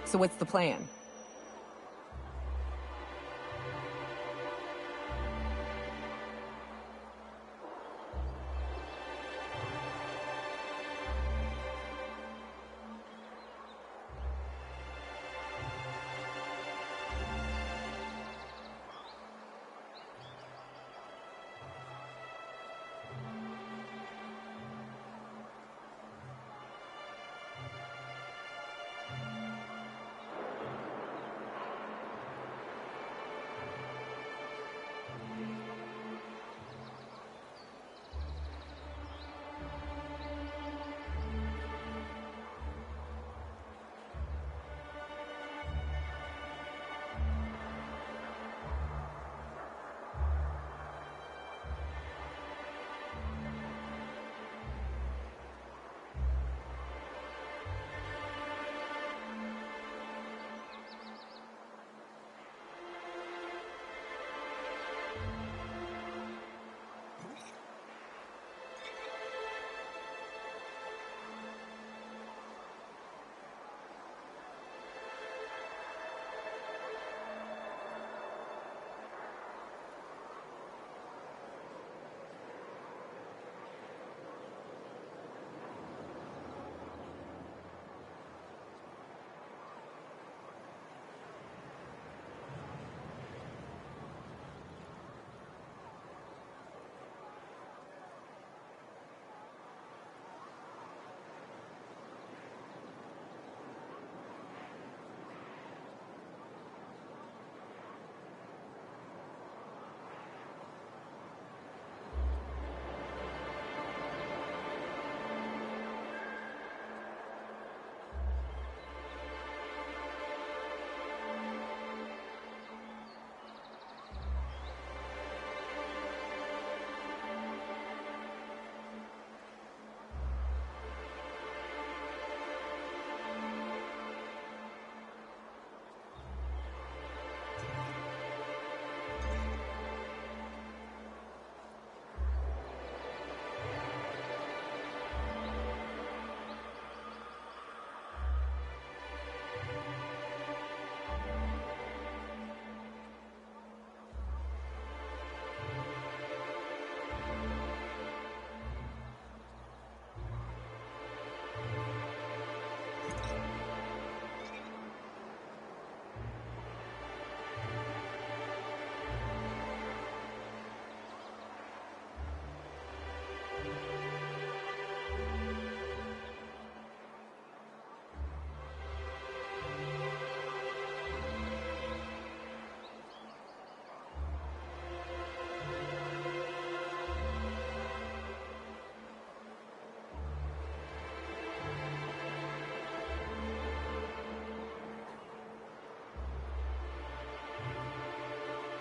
So what's the plan?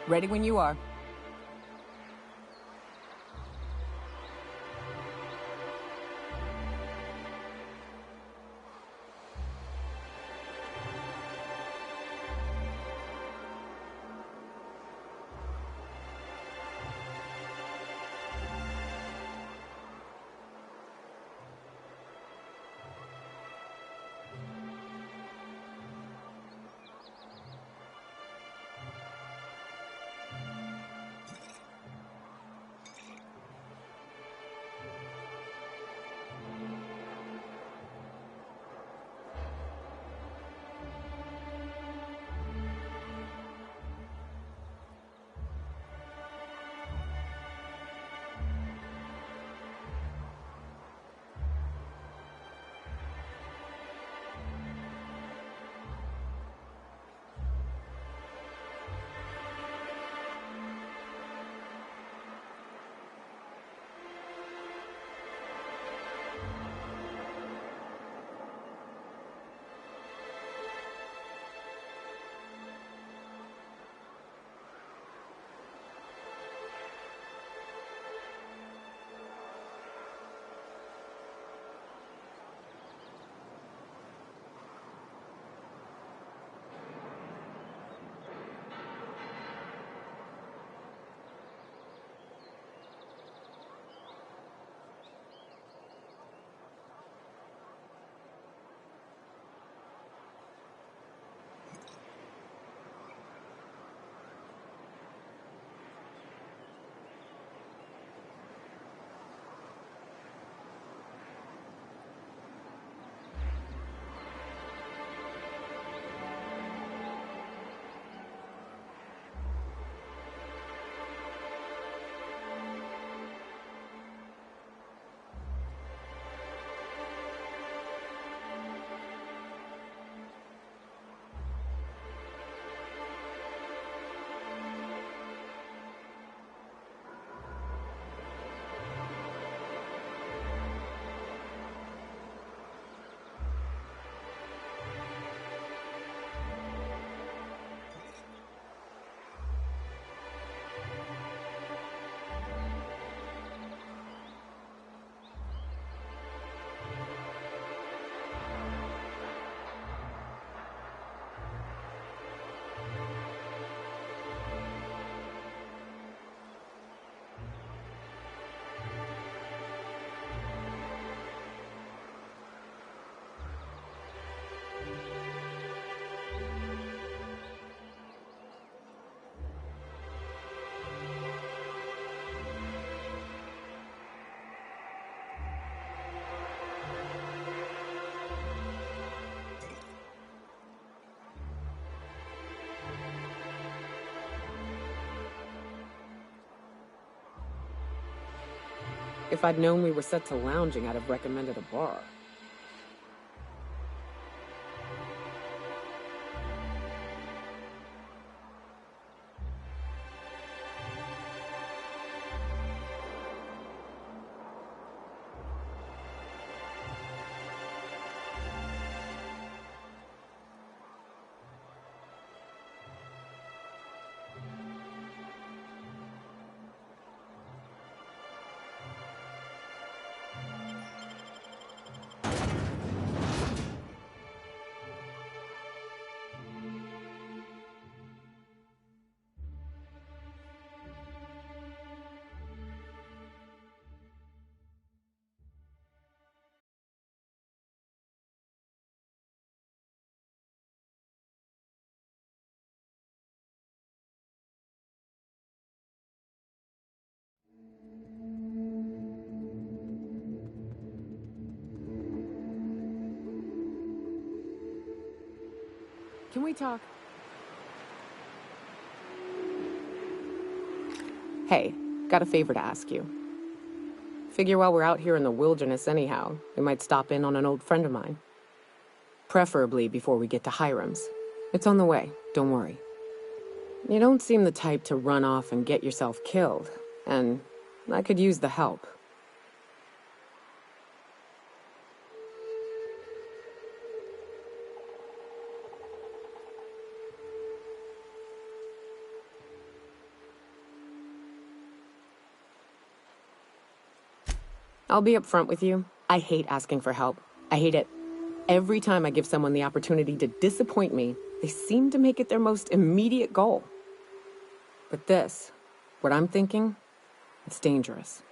Ready when you are. If I'd known we were set to lounging, I'd have recommended a bar. Can we talk? Hey, got a favor to ask you. Figure while we're out here in the wilderness anyhow, we might stop in on an old friend of mine. Preferably before we get to Hiram's. It's on the way, don't worry. You don't seem the type to run off and get yourself killed, and I could use the help. I'll be upfront with you. I hate asking for help. I hate it. Every time I give someone the opportunity to disappoint me, they seem to make it their most immediate goal. But this, what I'm thinking, it's dangerous.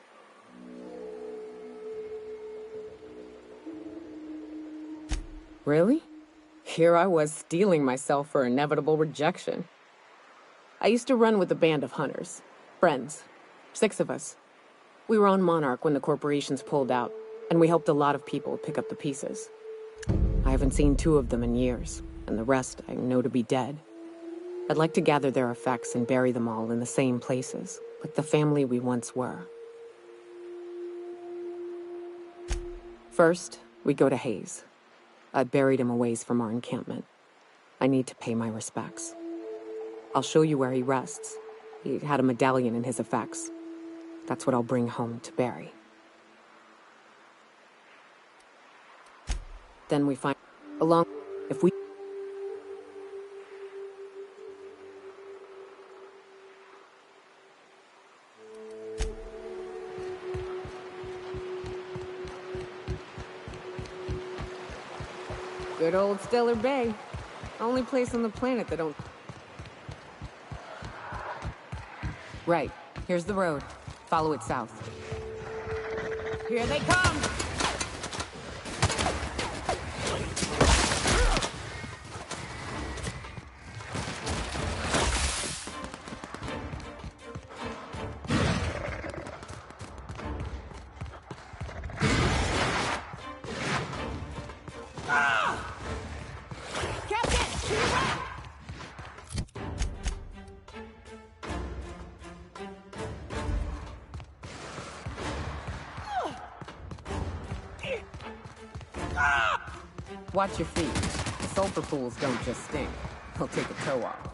Really? Here I was steeling myself for inevitable rejection. I used to run with a band of hunters. Friends. 6 of us. We were on Monarch when the corporations pulled out, and we helped a lot of people pick up the pieces. I haven't seen 2 of them in years, and the rest I know to be dead. I'd like to gather their effects and bury them all in the same places, like the family we once were. First, we go to Hayes. I buried him a ways from our encampment. I need to pay my respects. I'll show you where he rests. He had a medallion in his effects. That's what I'll bring home to Barry. Then we find along if we good old Stellar Bay. Only place on the planet that don't. Right. Here's the road. Follow it south. Here they come! Watch your feet. The sulfur pools don't just stink. They'll take a toe off.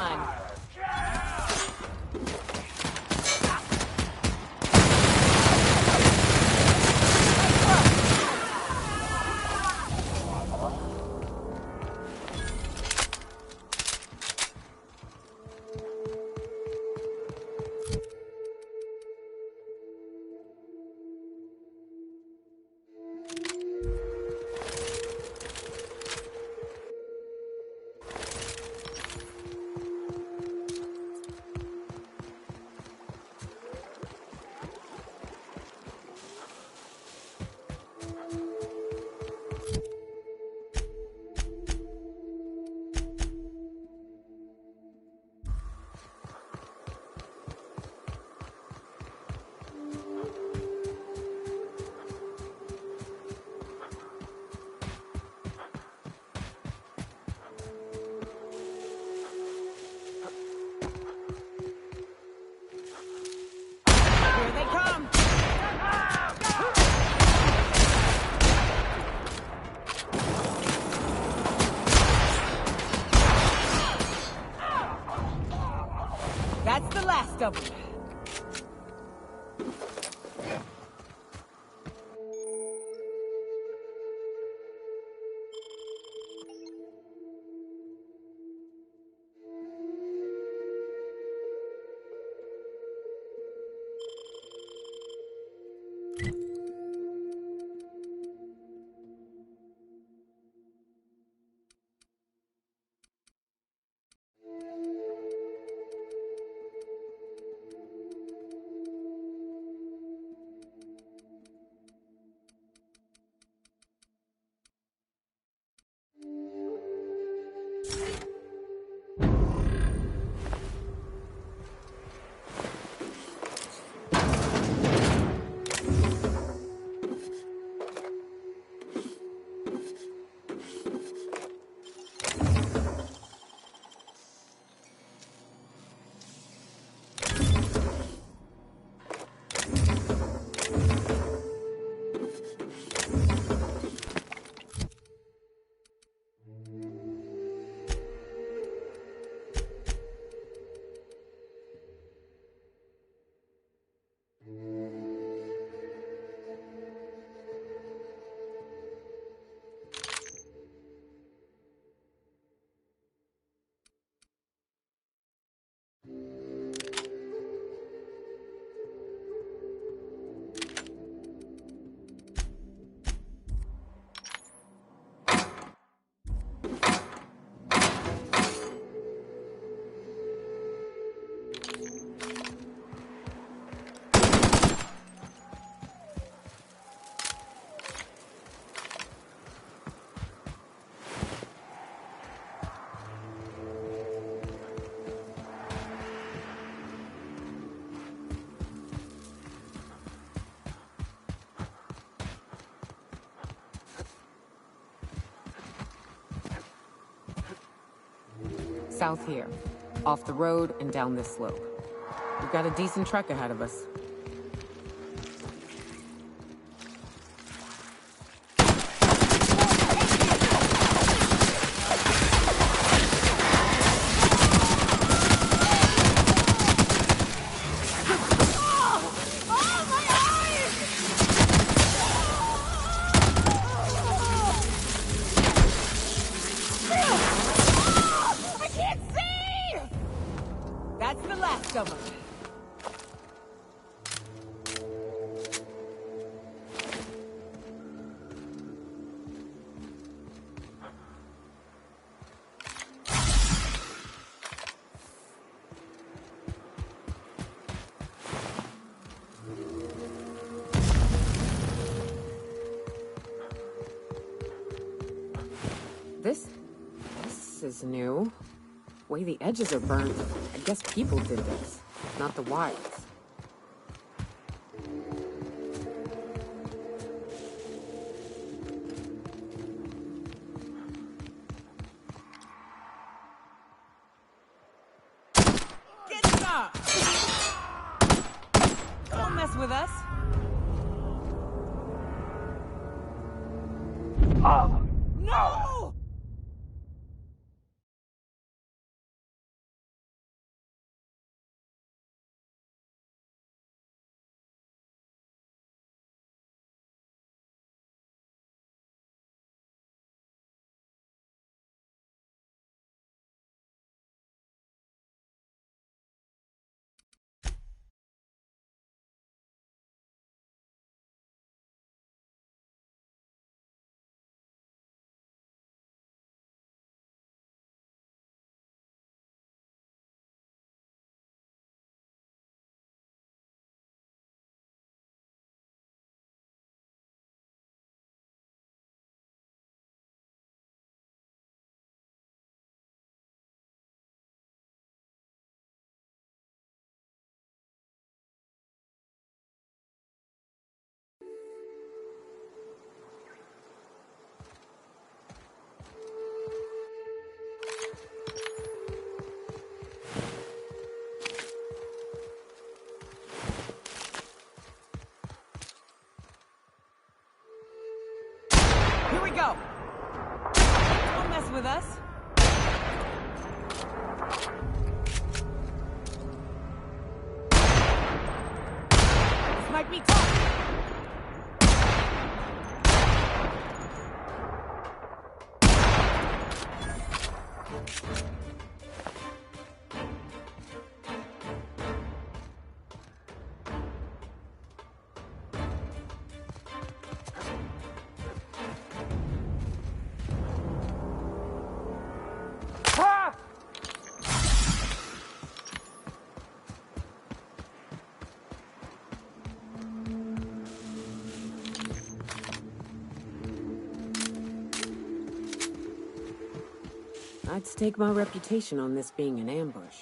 done. Here they come! That's the last of them. South here. Off the road and down this slope. We've got a decent trek ahead of us. That's the last of them. This is new. Way the edges are burned. I guess people did this, not the wilds. Get some! Don't mess with us. No!
Let me talk!
I'd stake my reputation on this being an ambush.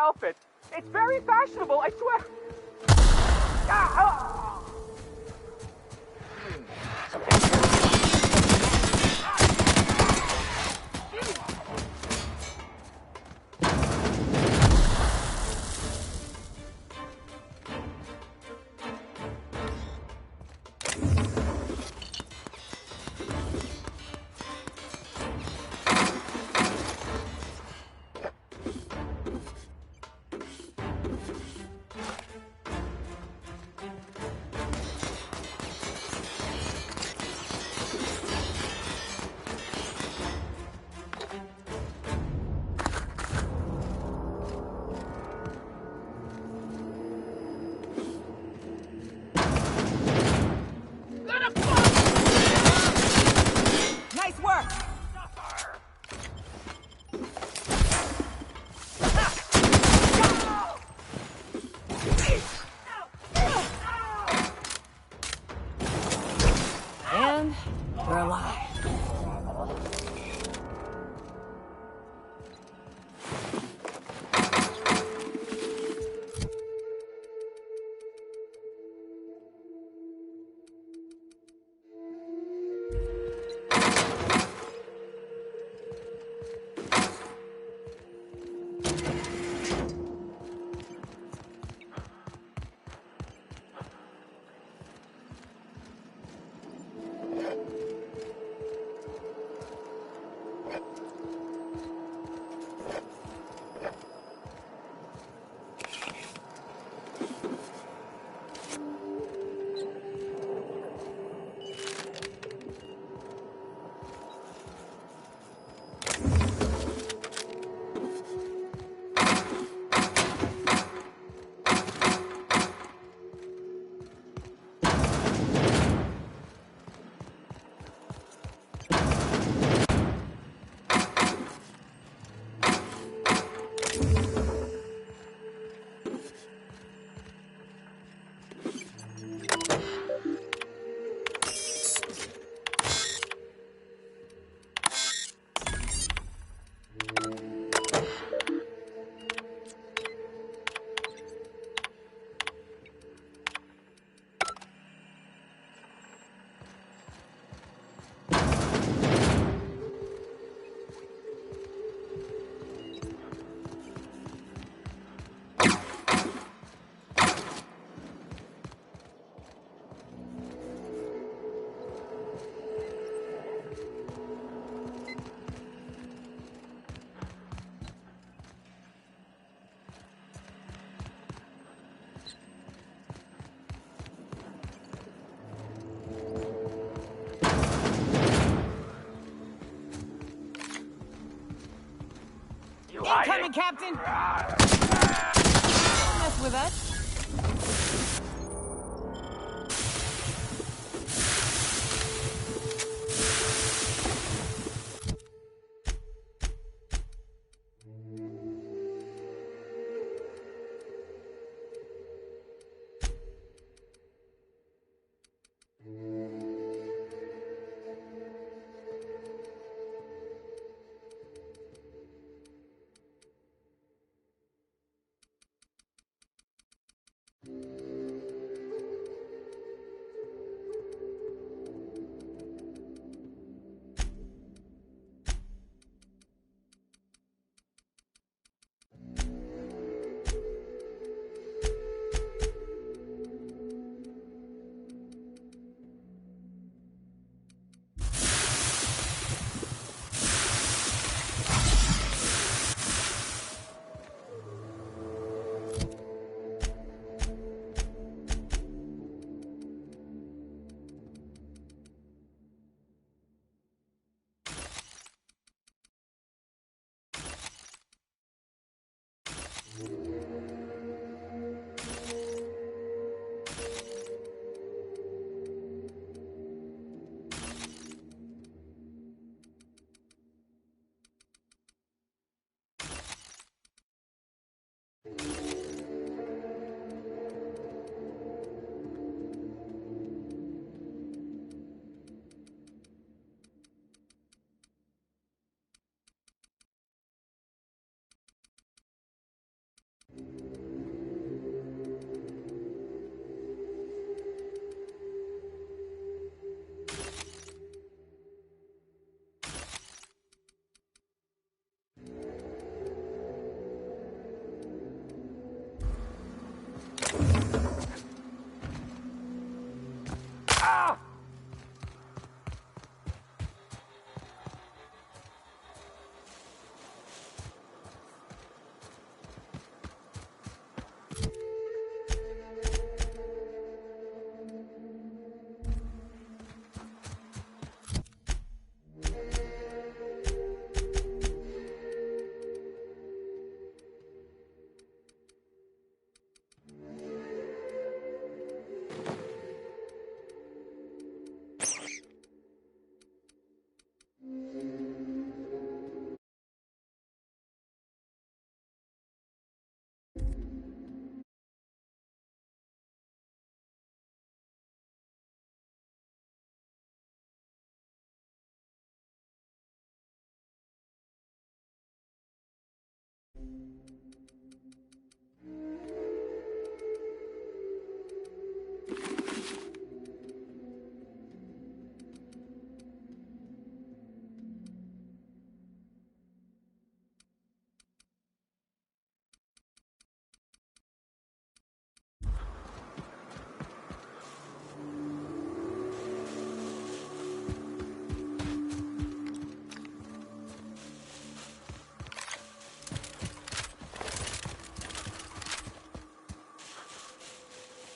outfit. It's very fashionable, I swear.
Captain! Don't mess with us.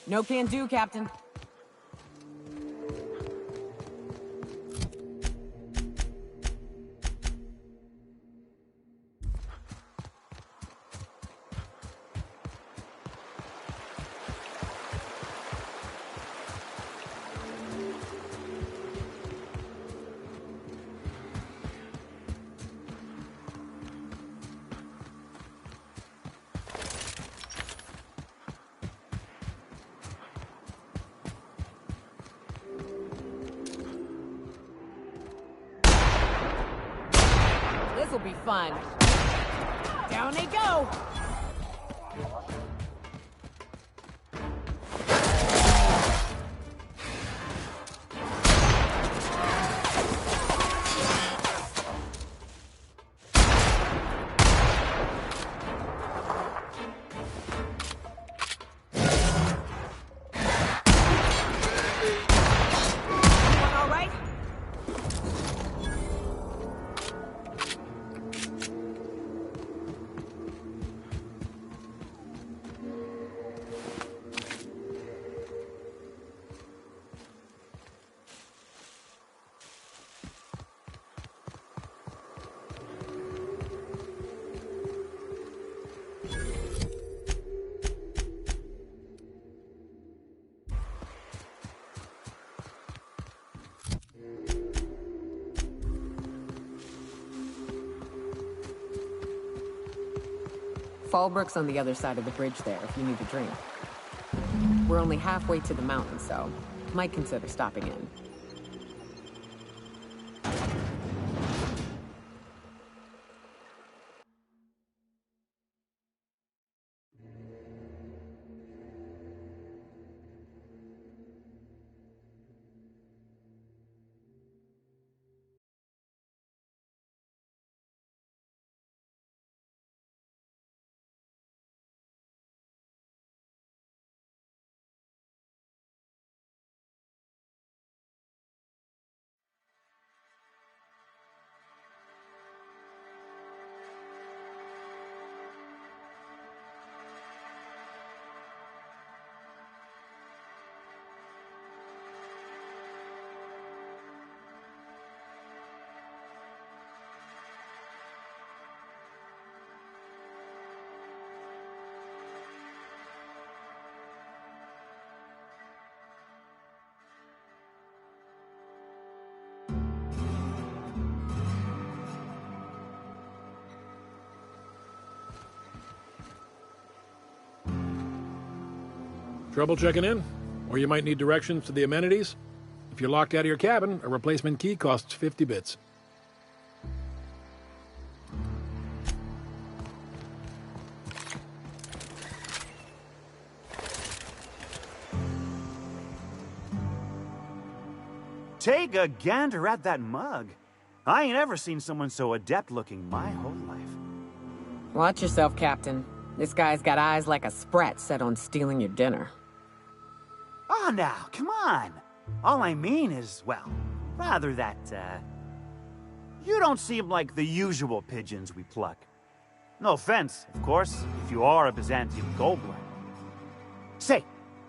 No can do, Captain. This'll be fun. Down they go! Fallbrook's on the other side of the bridge there if you need a drink. We're only halfway to the mountain, so might consider stopping in.
Trouble checking in? Or you might need directions to the amenities? If you're locked out of your cabin, a replacement key costs 50 bits.
Take a gander at that mug. I ain't ever seen someone so adept-looking my whole life.
Watch yourself, Captain. This guy's got eyes like a sprat set on stealing your dinner.
Oh, now, come on. All I mean is, well, rather that, you don't seem like the usual pigeons we pluck. No offense, of course, if you are a Byzantium Goldblum. Say,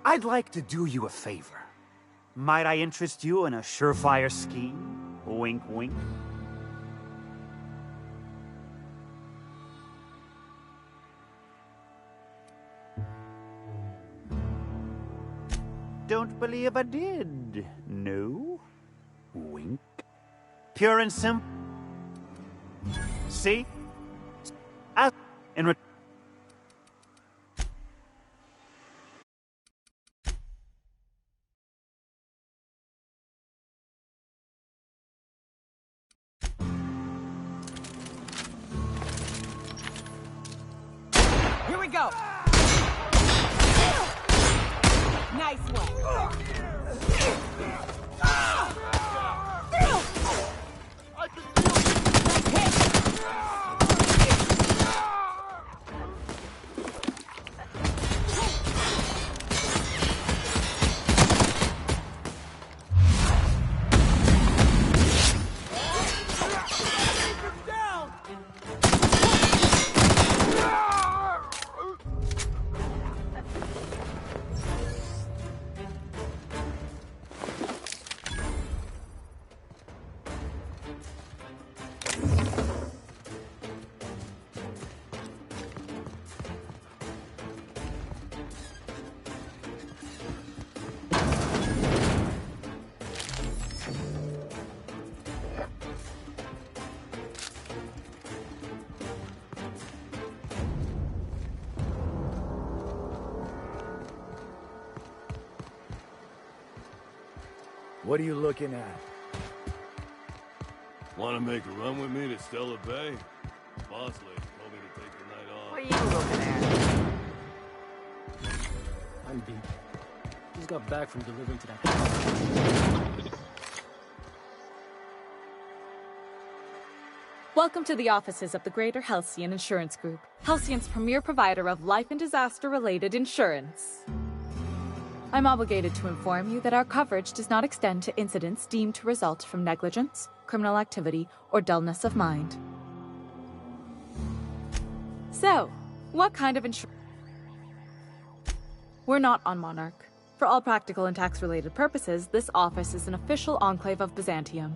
I'd like to do you a favor. Might I interest you in a surefire scheme? Wink, wink. Don't believe I did. No? Wink. Pure and simple. See? In
Here we go! Nice one!
What are you looking at?
Want to make a run with me to Stella Bay? Boss lady told me to take the night off.
What are you looking at?
I'm beat. Just got back from delivering to that.
Welcome to the offices of the Greater Halcyon Insurance Group, Halcyon's premier provider of life and disaster-related insurance. I'm obligated to inform you that our coverage does not extend to incidents deemed to result from negligence, criminal activity, or dullness of mind. So, what kind of insurance? We're not on Monarch. For all practical and tax-related purposes, this office is an official enclave of Byzantium.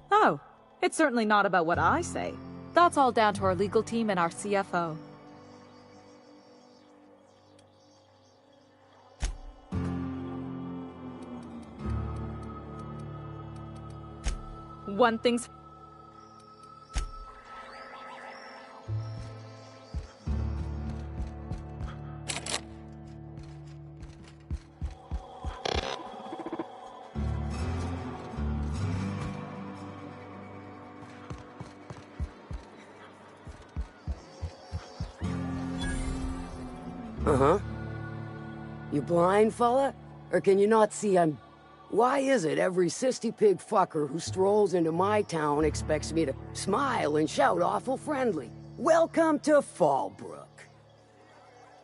Oh, it's certainly not about what I say. That's all down to our legal team and our CFO. One thing's...
Uh-huh. You blind, fella? Or can you not see I'm... Why is it every sissy pig fucker who strolls into my town expects me to smile and shout awful friendly? Welcome to Fallbrook.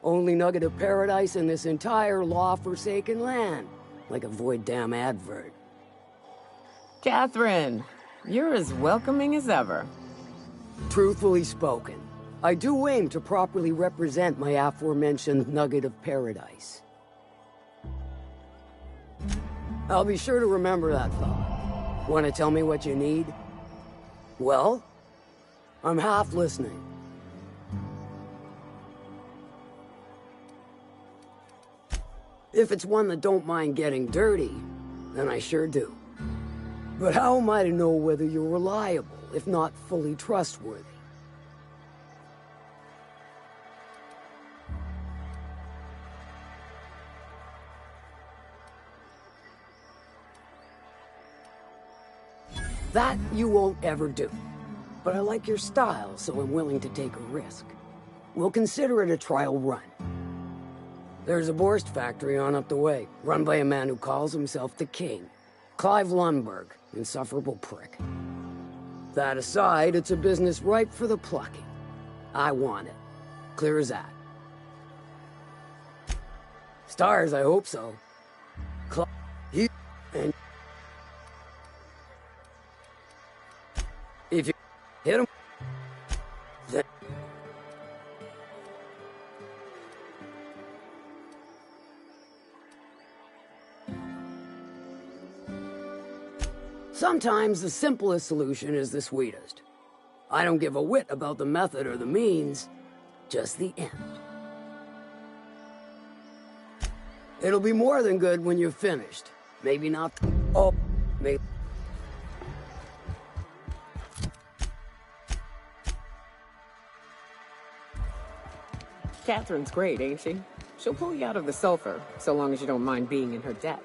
Only nugget of paradise in this entire law-forsaken land. Like a void damn advert.
Catherine, you're as welcoming as ever.
Truthfully spoken, I do aim to properly represent my aforementioned nugget of paradise. I'll be sure to remember that, fella. Want to tell me what you need? Well, I'm half listening. If it's one that don't mind getting dirty, then I sure do. But how am I to know whether you're reliable, if not fully trustworthy? That you won't ever do. But I like your style, so I'm willing to take a risk. We'll consider it a trial run. There's a Borst factory on up the way, run by a man who calls himself the King. Clive Lundberg, insufferable prick. That aside, it's a business ripe for the plucking. I want it. Clear as that. Stars, I hope so. And if you hit him, then... Sometimes the simplest solution is the sweetest. I don't give a whit about the method or the means, just the end. It'll be more than good when you're finished. Maybe not... Oh, maybe...
Catherine's great, ain't she? She'll pull you out of the sulfur, so long as you don't mind being in her debt.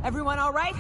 Everyone all right?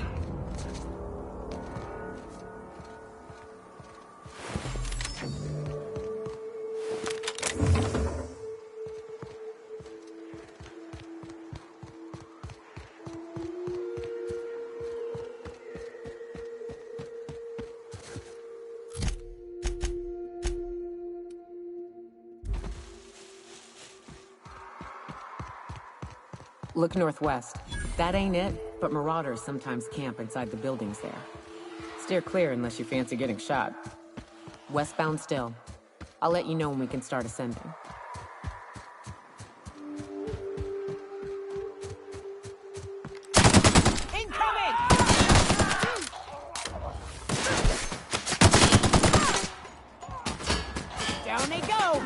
Look northwest. That ain't it, but marauders sometimes camp inside the buildings there. Steer clear unless you fancy getting shot. Westbound still. I'll let you know when we can start ascending.
Down they go!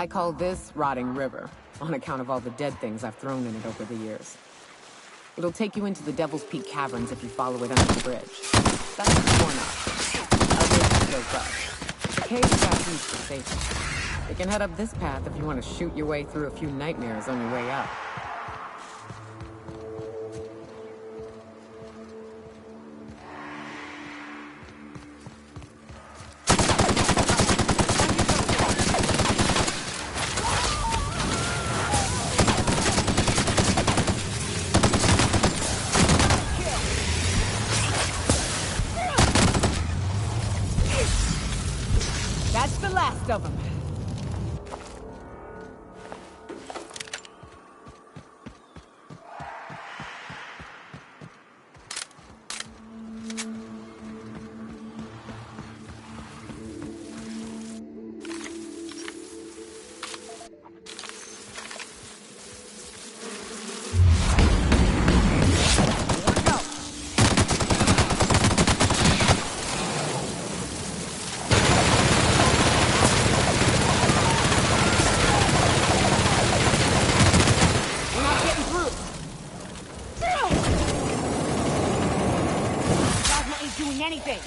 I call this Rotting River, on account of all the dead things I've thrown in it over the years. It'll take you into the Devil's Peak Caverns if you follow it under the bridge. That's torn up. Others built up. The cave's vacuums for safety. You can head up this path if you want to shoot your way through a few nightmares on your way up. That's the last of them.
Anything.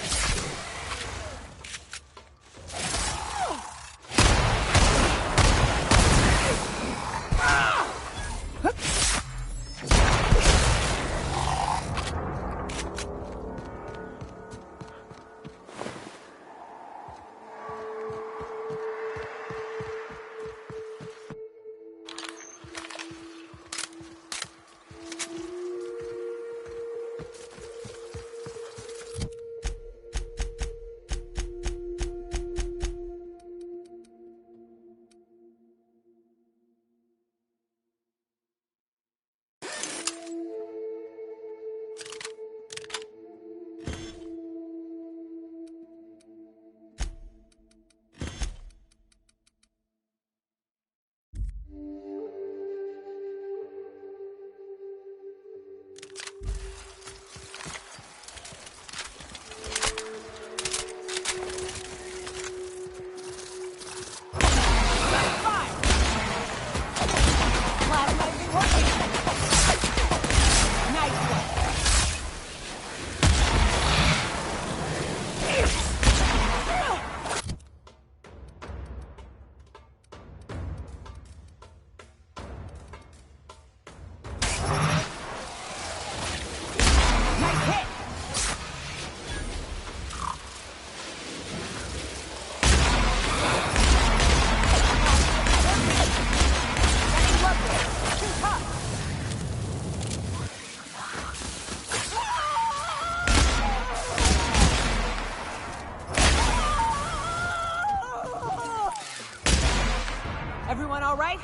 Everyone all right?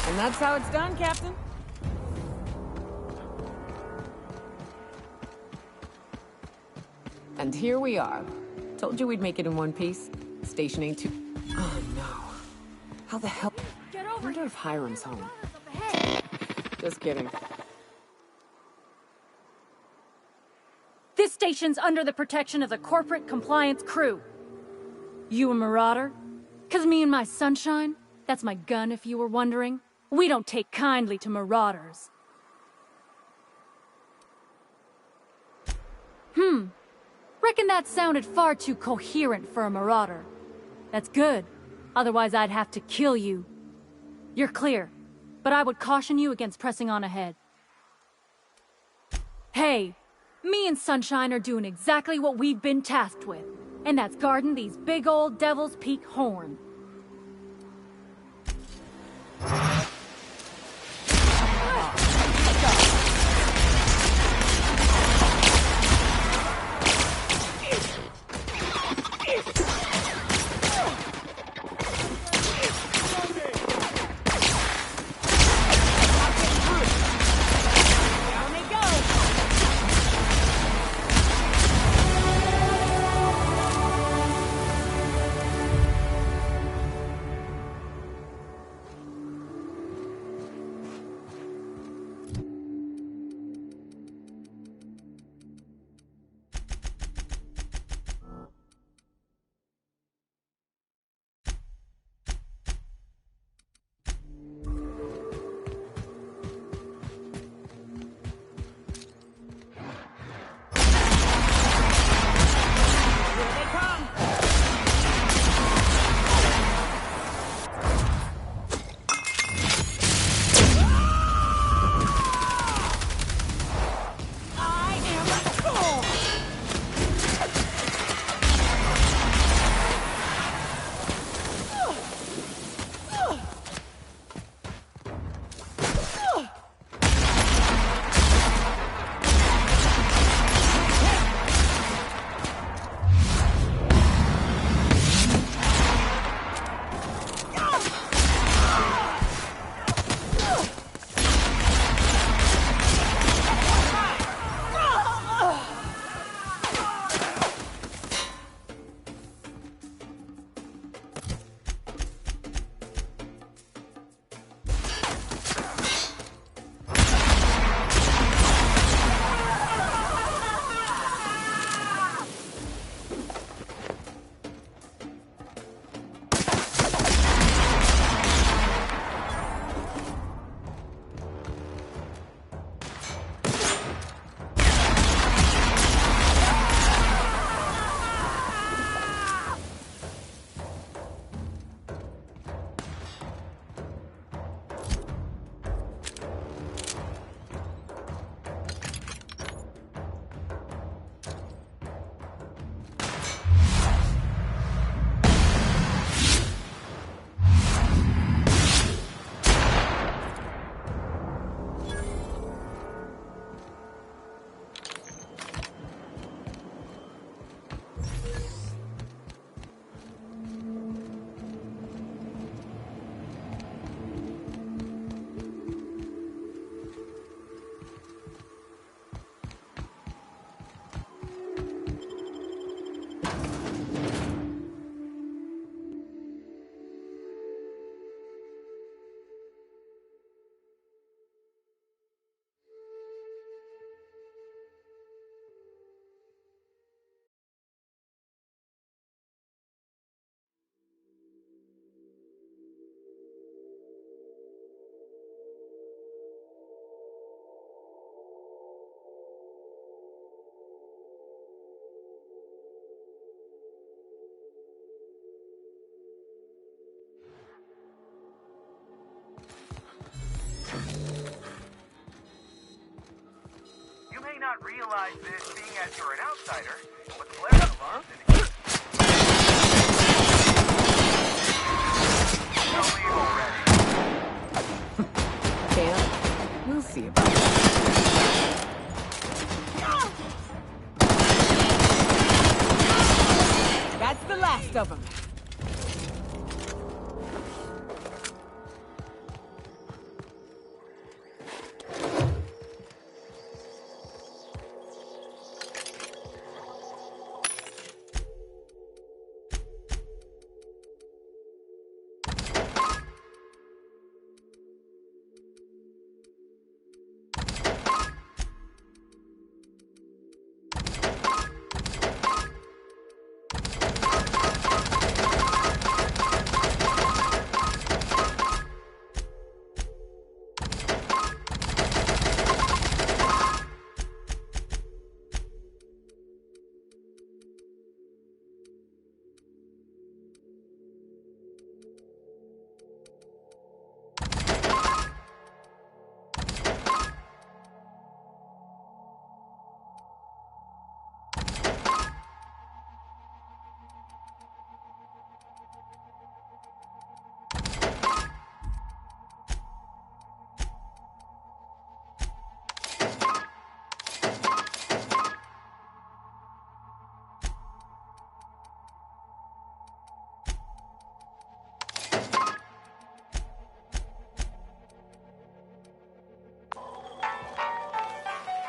And that's how it's done, Captain. And here we are. Told you we'd make it in one piece. Station A2. Oh no. How the hell? I wonder if Hiram's home. Just kidding.
This station's under the protection of the corporate compliance crew. You a marauder? 'Cause me and my sunshine, that's my gun if you were wondering, we don't take kindly to marauders. Reckon that sounded far too coherent for a marauder. That's good. Otherwise I'd have to kill you. You're clear, but I would caution you against pressing on ahead. Hey, me and Sunshine are doing exactly what we've been tasked with, and that's guarding these big old Devil's Peak horn.
realize this, being as you're an outsider, but Blair belongs in the... Don't leave already.
Can't. We'll see about that. That's the last of them.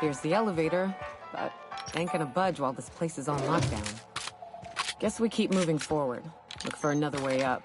Here's the elevator, but ain't gonna budge while this place is on lockdown. Guess we keep moving forward. Look for another way up.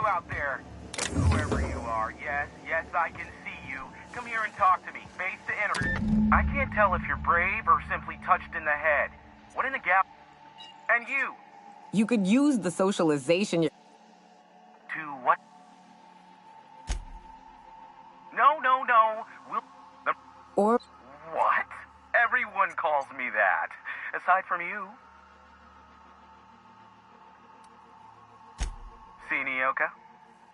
Out there, whoever you are, yes, I can see you. Come here and talk to me, face to inner. I can't tell if you're brave or simply touched in the head. What in the gap? And you?
You could use the socialization.
To what? No.
Or...
What? Everyone calls me that. Aside from you. See, Nyoka?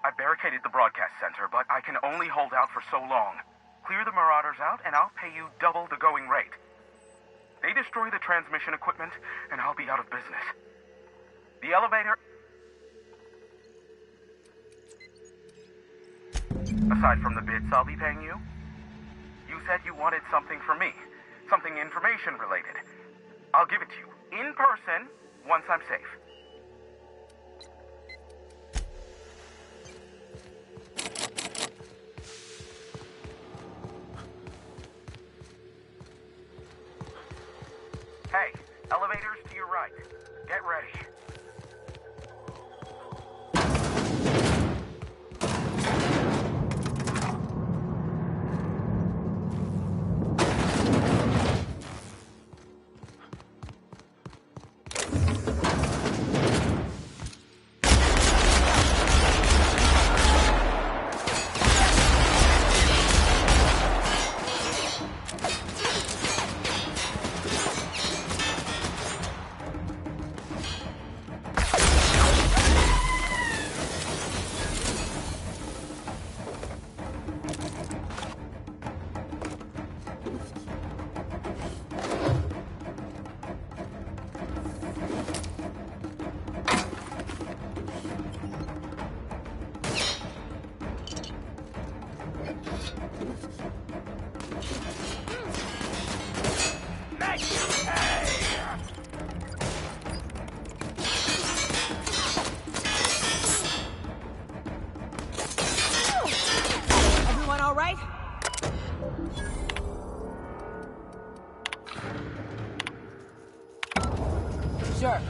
I barricaded the broadcast center, but I can only hold out for so long. Clear the Marauders out, and I'll pay you double the going rate. They destroy the transmission equipment, and I'll be out of business. The elevator... Aside from the bits I'll be paying you, you said you wanted something from me. Something information-related. I'll give it to you, in person, once I'm safe. Hey, elevators to your right. Get ready.
Sure.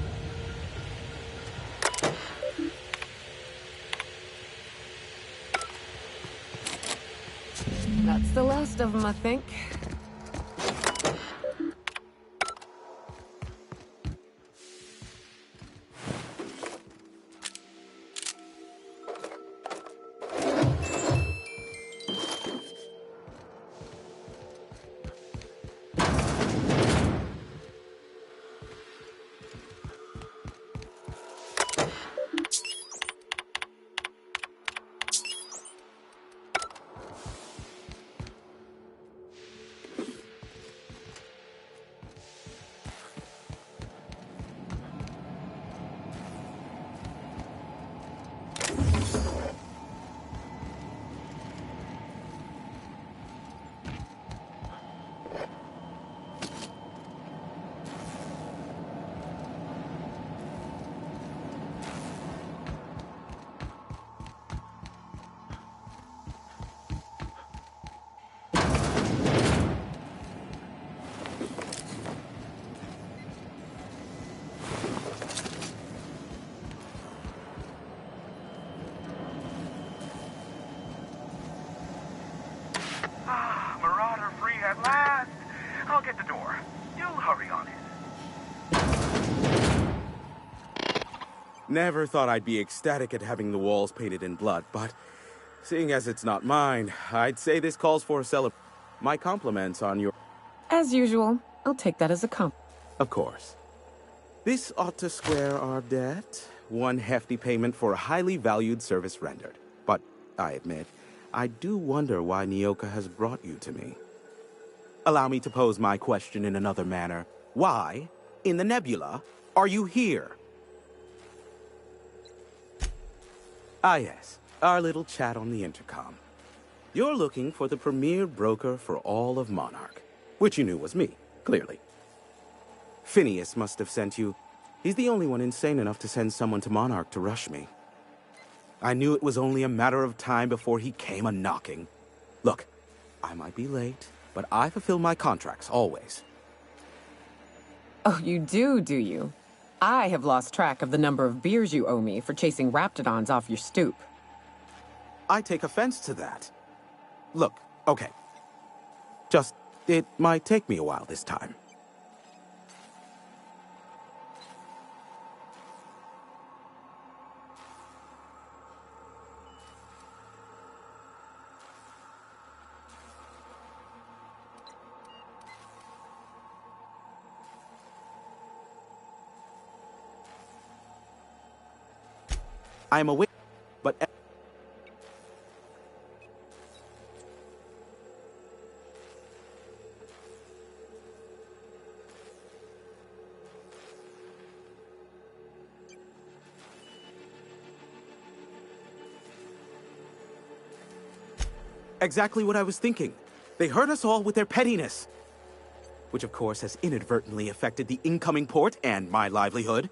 That's the last of them, I think.
Marauder free at last. I'll get the door. You hurry on it.
Never thought I'd be ecstatic at having the walls painted in blood, but seeing as it's not mine, I'd say this calls for a celebration. My compliments on your...
As usual, I'll take that as a compliment.
Of course. This ought to square our debt. One hefty payment for a highly valued service rendered. But, I admit, I do wonder why Nyoka has brought you to me. Allow me to pose my question in another manner. Why, in the nebula, are you here? Ah yes, our little chat on the intercom. You're looking for the premier broker for all of Monarch, which you knew was me, clearly. Phineas must have sent you. He's the only one insane enough to send someone to Monarch to rush me. I knew it was only a matter of time before he came a-knocking. Look, I might be late, but I fulfill my contracts, always.
Oh, you do you? I have lost track of the number of beers you owe me for chasing raptidons off your stoop.
I take offense to that. Look, okay. Just, it might take me a while this time. I am aware, but... Exactly what I was thinking. They hurt us all with their pettiness. Which of course has inadvertently affected the incoming port and my livelihood.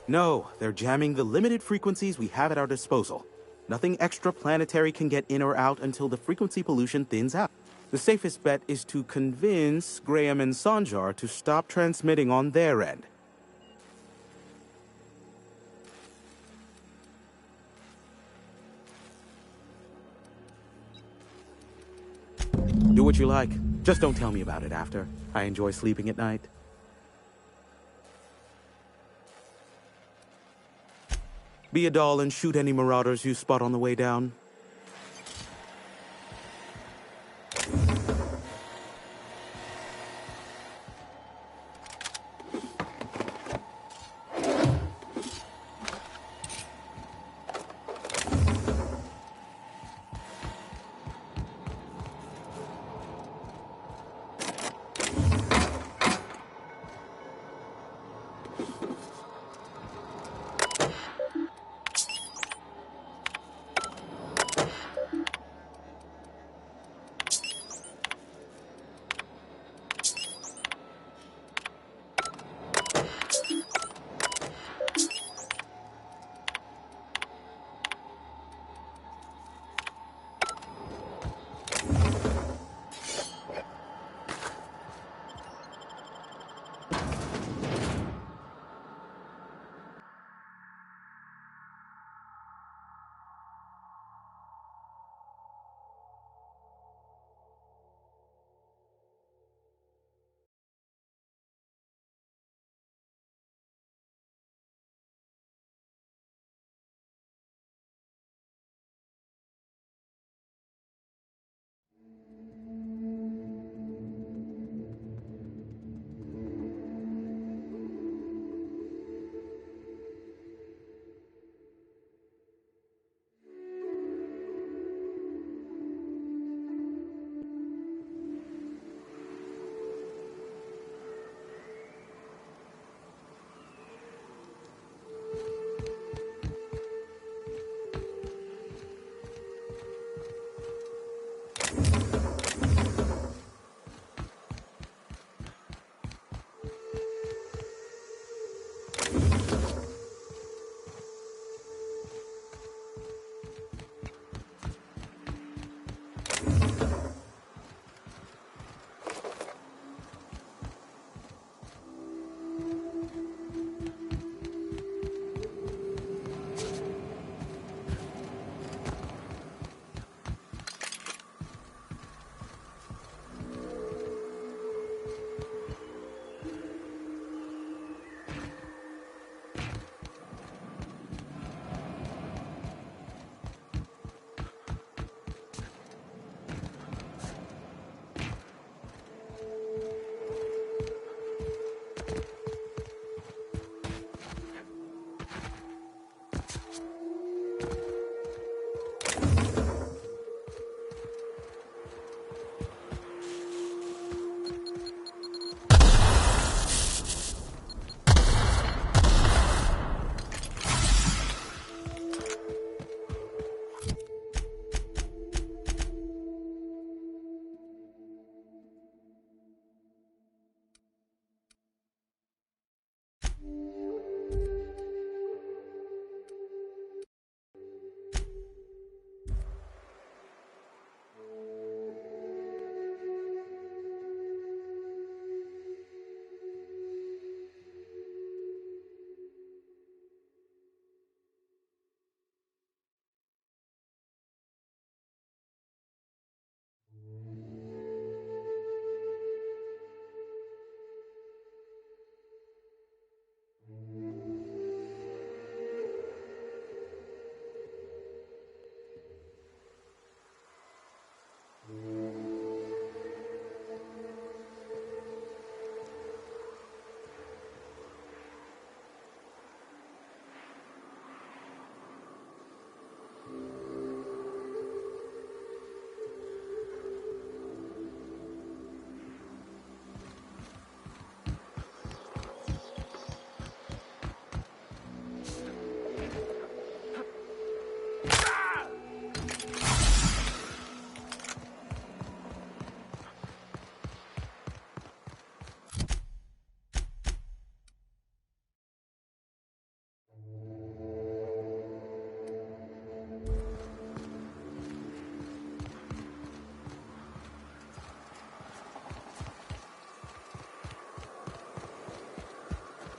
No, they're jamming the limited frequencies we have at our disposal. Nothing extraplanetary can get in or out until the frequency pollution thins out. The safest bet is to convince Graham and Sanjar to stop transmitting on their end. Do what you like. Just don't tell me about it after. I enjoy sleeping at night. Be a doll and shoot any marauders you spot on the way down.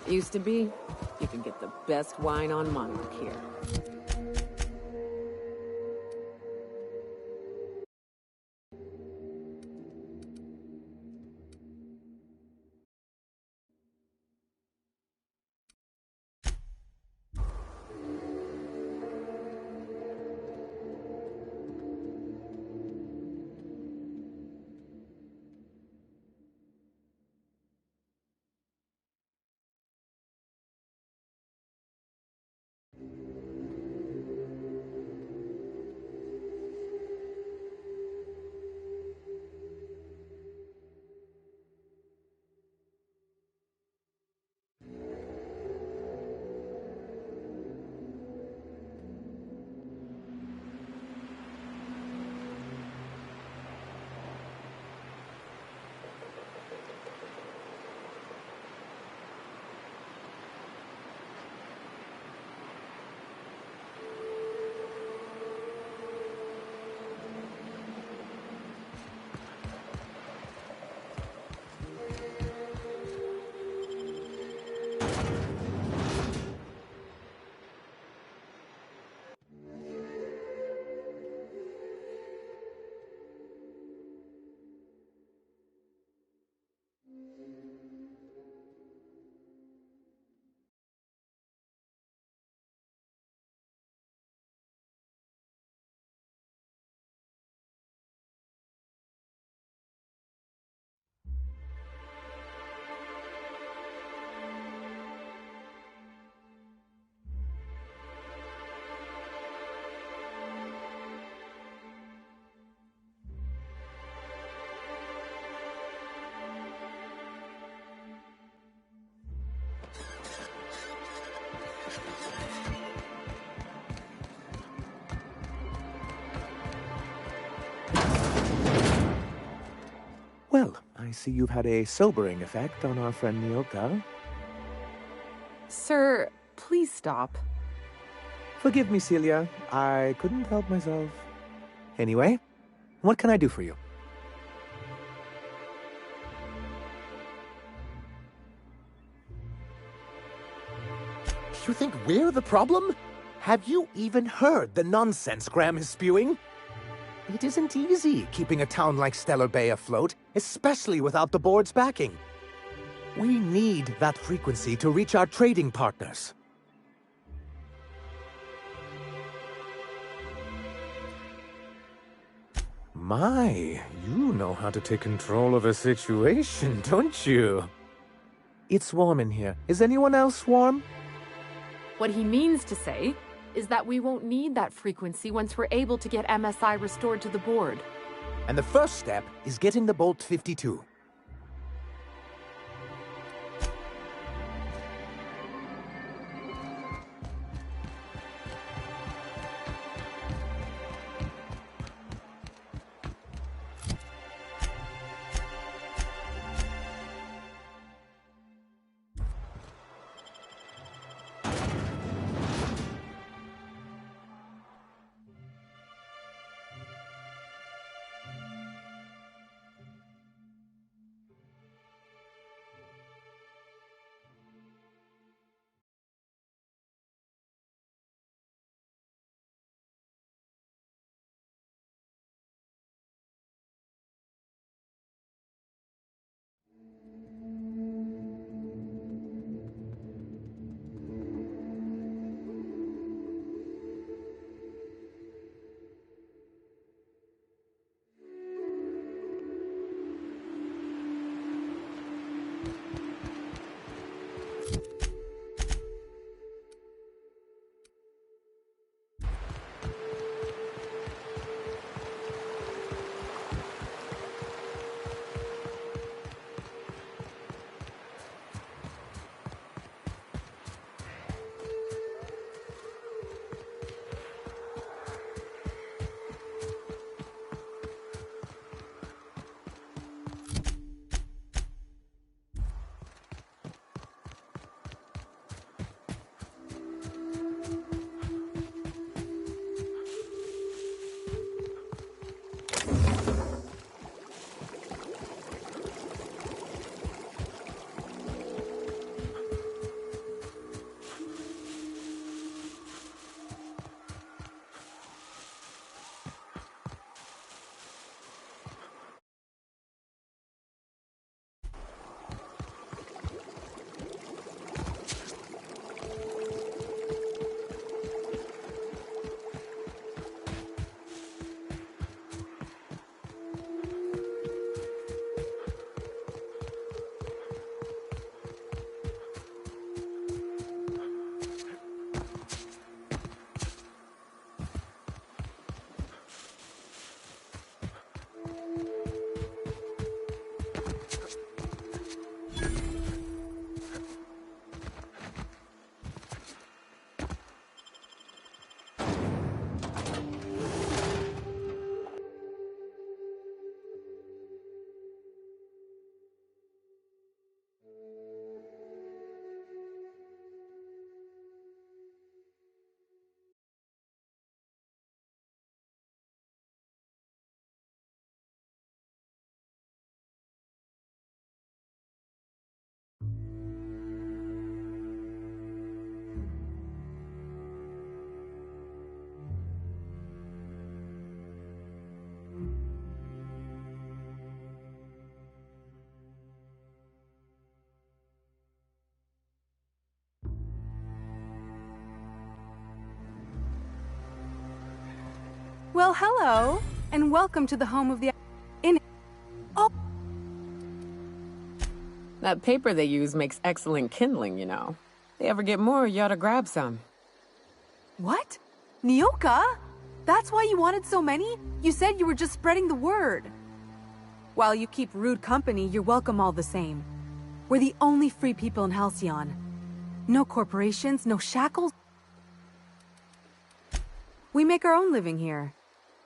Used to be, you could get the best wine on Monarch here.
Well, I see you've had a sobering effect on our friend Nyoka.
Sir, please stop.
Forgive me, Celia. I couldn't help myself. Anyway, what can I do for you? You think we're the problem? Have you even heard the nonsense Graham is spewing? It isn't easy keeping a town like Stellar Bay afloat, especially without the board's backing. We need that frequency to reach our trading partners. My, you know how to take control of a situation, don't you? It's warm in here. Is anyone else warm?
What he means to say is that we won't need that frequency once we're able to get MSI restored to the board.
And the first step is getting the Bolt 52.
Well, hello, and welcome to the home of the... Oh!
That paper they use makes excellent kindling, you know. They ever get more, you ought to grab some.
What? Nyoka? That's why you wanted so many? You said you were just spreading the word. While you keep rude company, you're welcome all the same. We're the only free people in Halcyon. No corporations, no shackles. We make our own living here.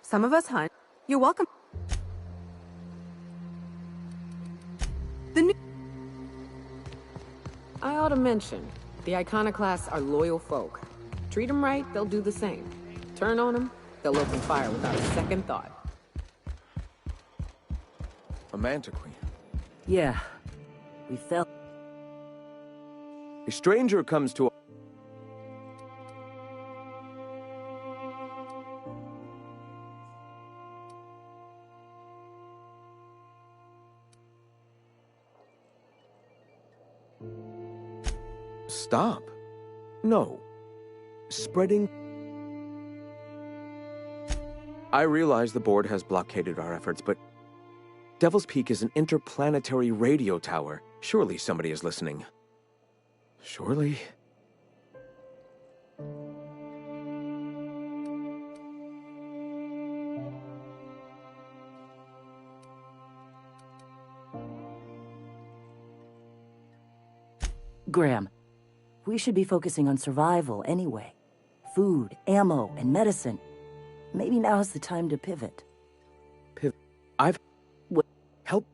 Some of us hunt. You're welcome.
I ought to mention, the Iconoclasts are loyal folk. Treat them right, they'll do the same. Turn on them, they'll open fire without a second thought.
A mantiqueen.
Yeah. We fell.
A stranger comes to... Stop. No. Spreading... I realize the board has blockaded our efforts, but Devil's Peak is an interplanetary radio tower. Surely somebody is listening. Surely...
Graham, we should be focusing on survival anyway. Food, ammo, and medicine. Maybe now's the time to pivot.
Pivot? Help.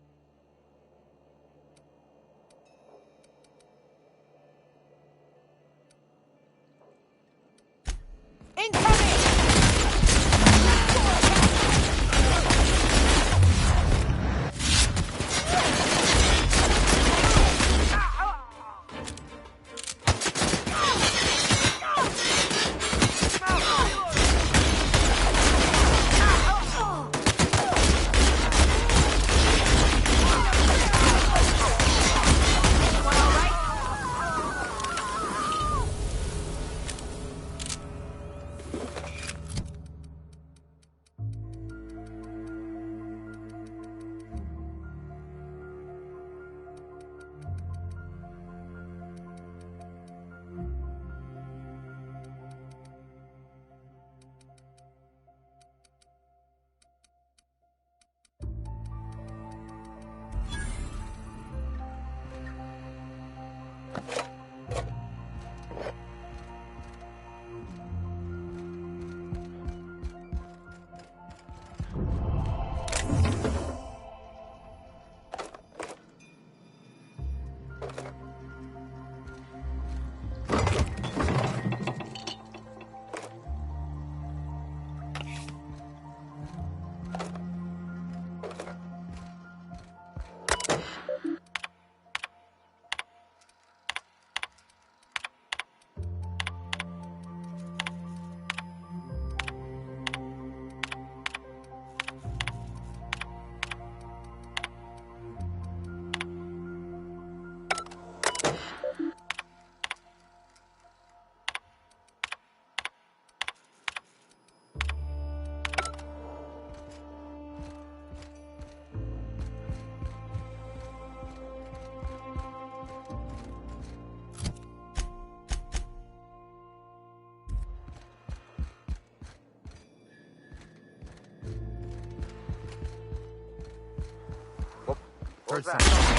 Heard something.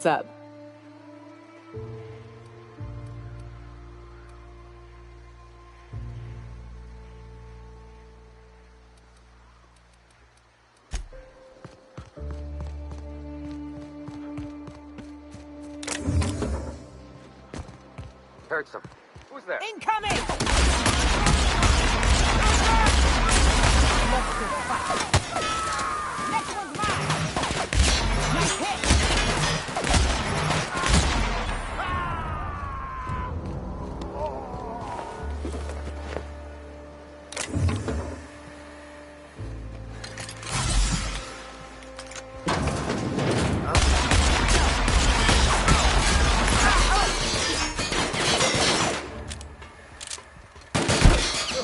What's up?
Heard some. Who's there?
Incoming! Next one's mine! Nice hit!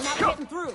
Not getting through.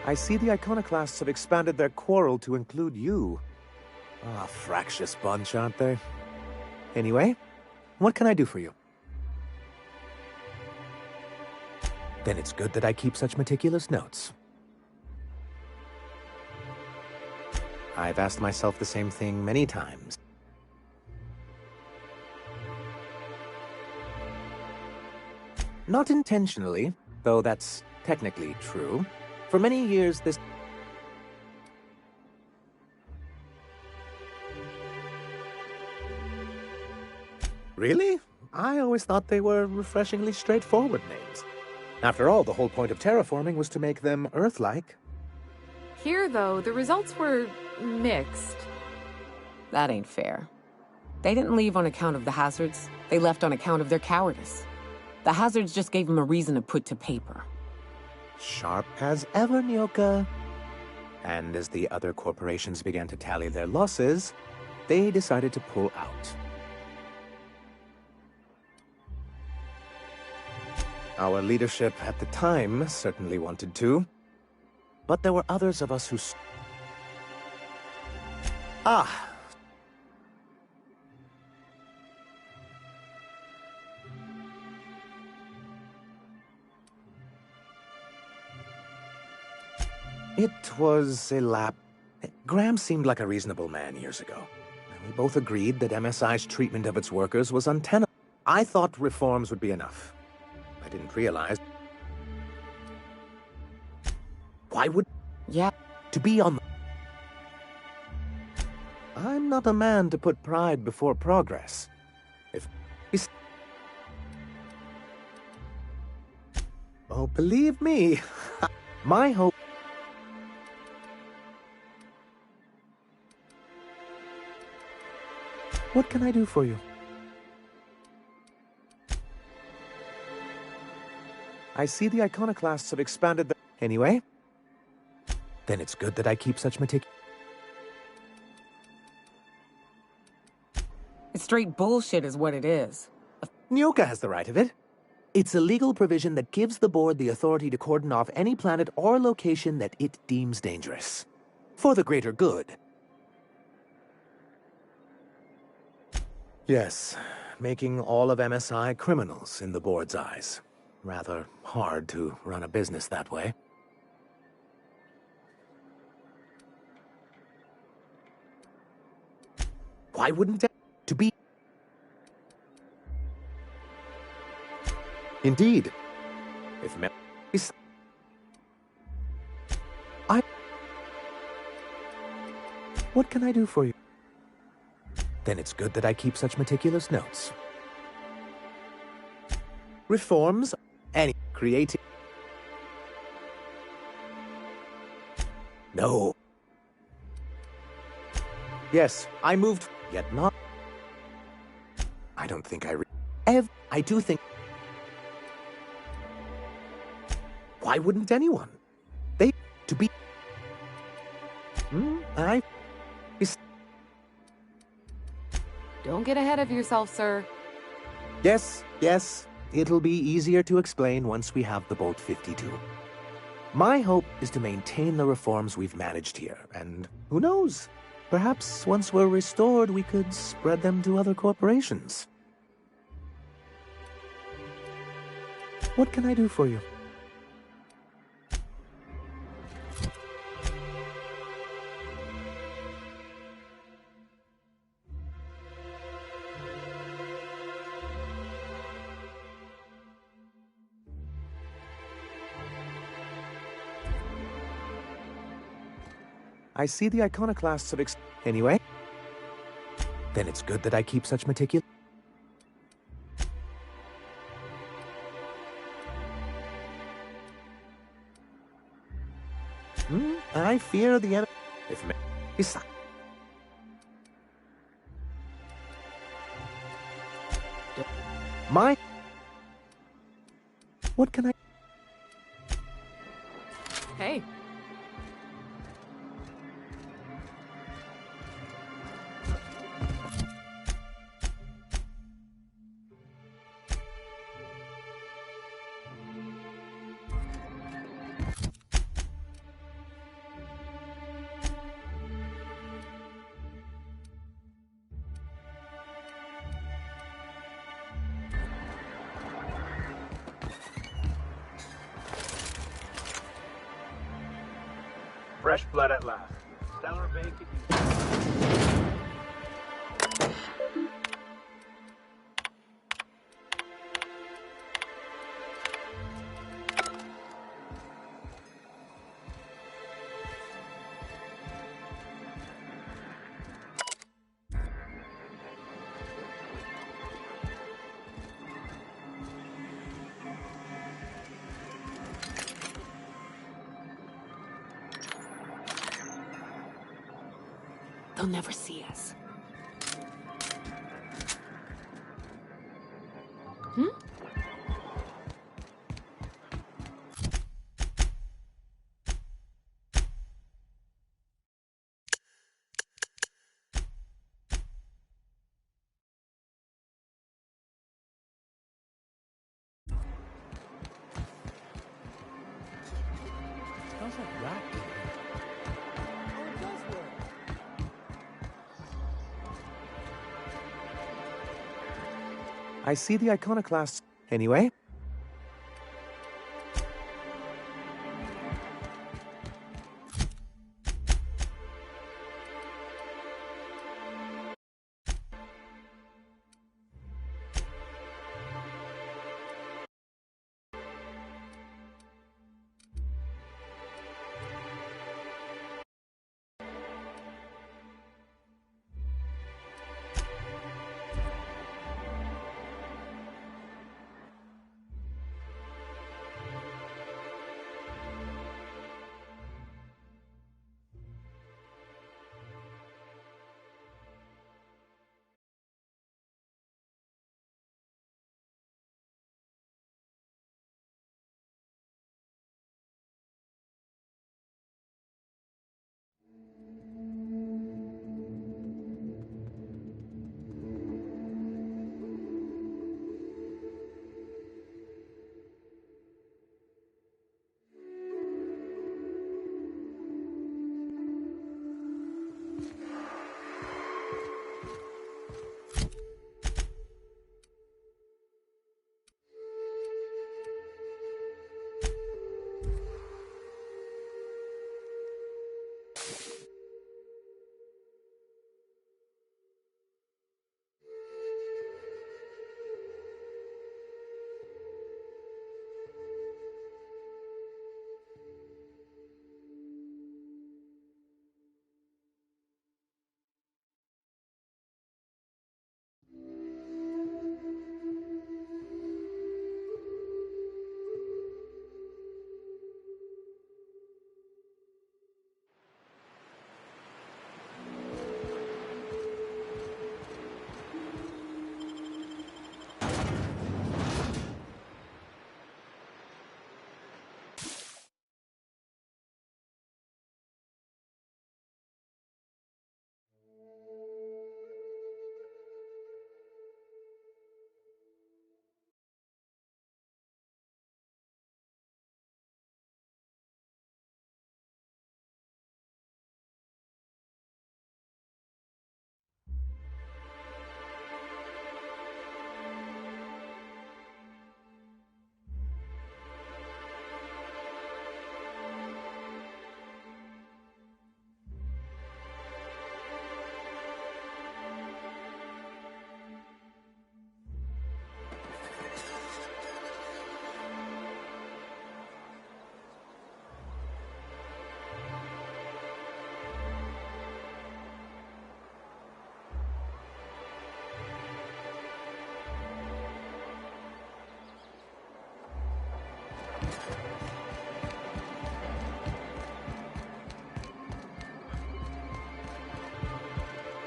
I see the iconoclasts have expanded their quarrel to include you. Ah, fractious bunch, aren't they? Anyway, what can I do for you? Then it's good that I keep such meticulous notes. I've asked myself the same thing many times. Not intentionally, though that's technically true. For many years, this... Really? I always thought they were refreshingly straightforward names. After all, the whole point of terraforming was to make them Earth-like.
Here, though, the results were mixed.
That ain't fair. They didn't leave on account of the hazards. They left on account of their cowardice. The hazards just gave them a reason to put to paper.
Sharp as ever, Nyoka. And as the other corporations began to tally their losses, they decided to pull out. Our leadership at the time certainly wanted to, but there were others of us who... It was a lap. Graham seemed like a reasonable man years ago. And we both agreed that MSI's treatment of its workers was untenable. I thought reforms would be enough. I didn't realize... Why would...
Yeah.
To be on... I'm not a man to put pride before progress. If... Oh, believe me, my hope... What can I do for you? I see the iconoclasts have expanded the... Anyway, then it's good that I keep such
It's straight bullshit is what it is.
Nyoka has the right of it. It's a legal provision that gives the board the authority to cordon off any planet or location that it deems dangerous. For the greater good. Yes, making all of MSI criminals in the board's eyes. Rather hard to run a business that way. Why wouldn't that to be? Indeed. If What can I do for you? Then it's good that I keep such meticulous notes. Reforms, any creative... No. Yes, I moved, yet not... I don't think I do think... Why wouldn't anyone? They... to be...
Don't get ahead of yourself, sir.
Yes, yes. It'll be easier to explain once we have the Bolt 52. My hope is to maintain the reforms we've managed here, and who knows? Perhaps once we're restored, we could spread them to other corporations. What can I do for you? I see the iconoclasts have Anyway, then it's good that I keep such meticulous... I fear the enemy... If... My... What can I...
Hey.
Fresh blood at last. Stellar bacon.
He'll never see us.
Hmm?
Smells like rat. I see the iconoclasts. Anyway.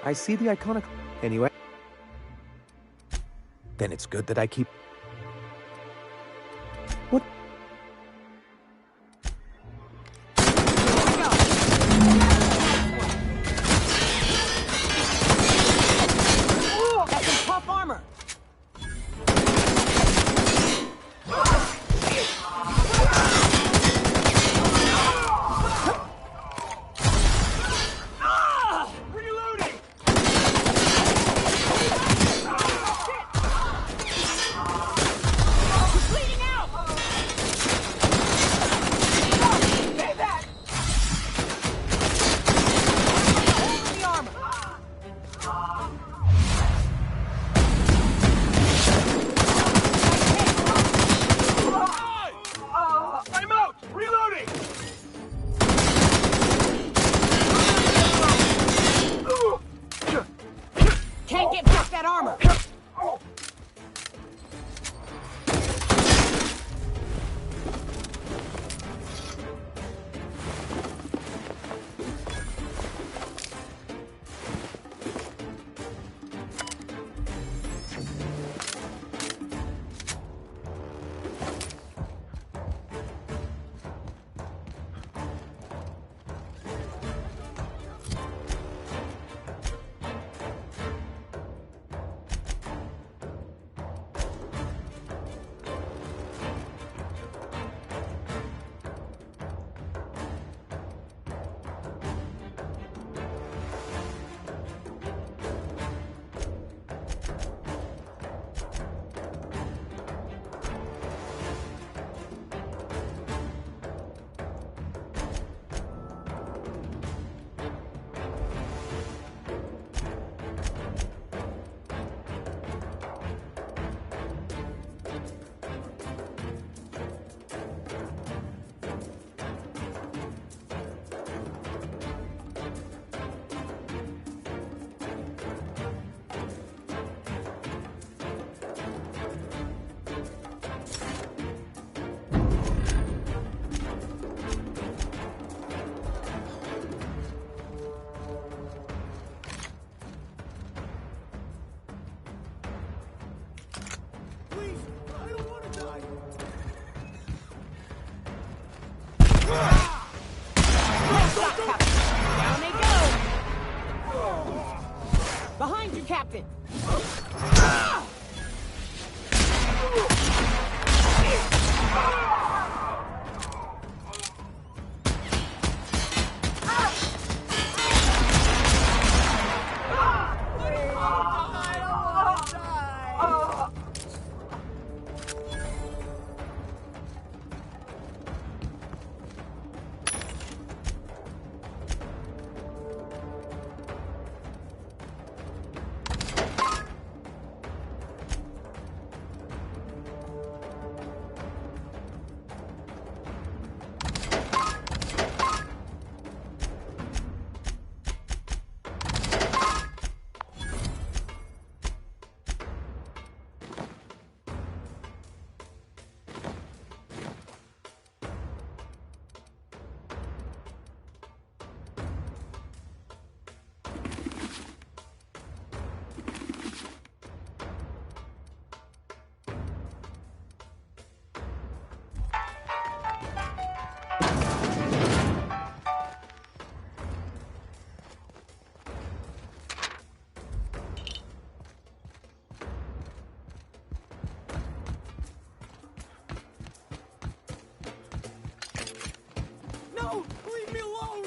I see the iconic. Anyway. Then it's good that I keep. What?
That's some tough armor.
Captain!
No! Leave me alone!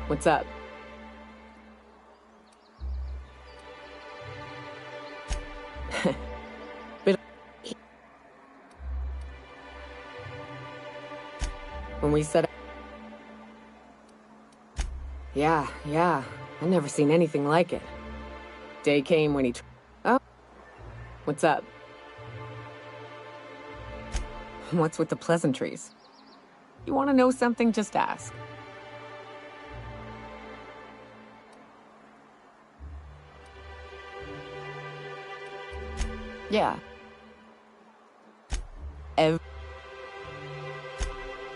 What's up? But when we said, yeah, I've never seen anything like it. Day came when he oh, what's up? What's with the pleasantries? You want to know something? Just ask. Yeah.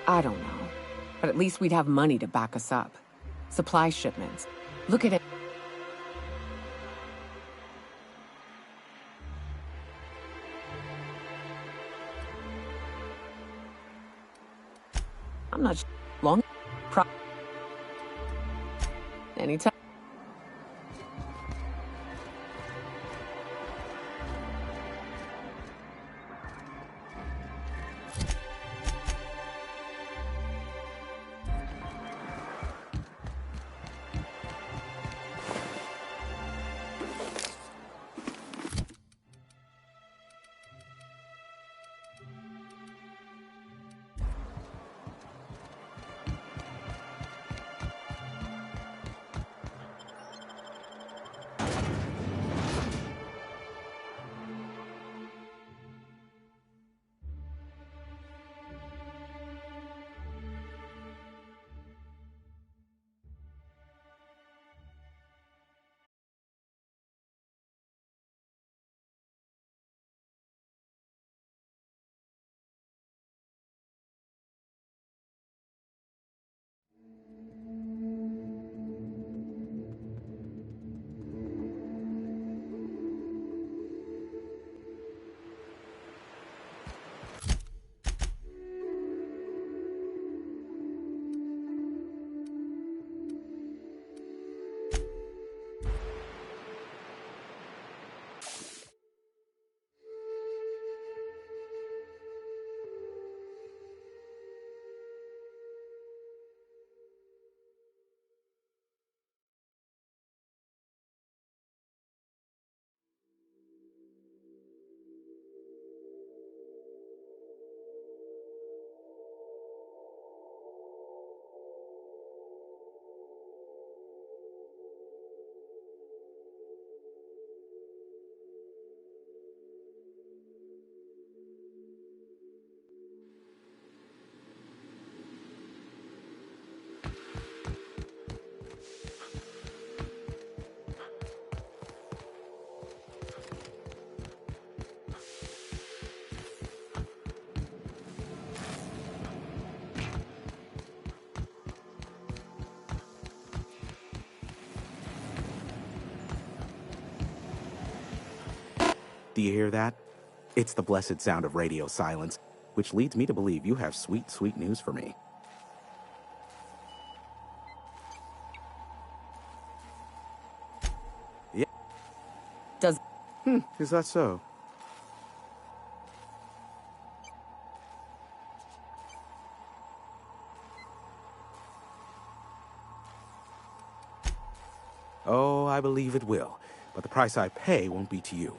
I don't know. But at least we'd have money to back us up. Supply shipments. Look at it. I'm not long. Anytime.
Do you hear that? It's the blessed sound of radio silence, which leads me to believe you have sweet, sweet news for me. Yeah.
Does...
Is that so? Oh, I believe it will. But the price I pay won't be to you.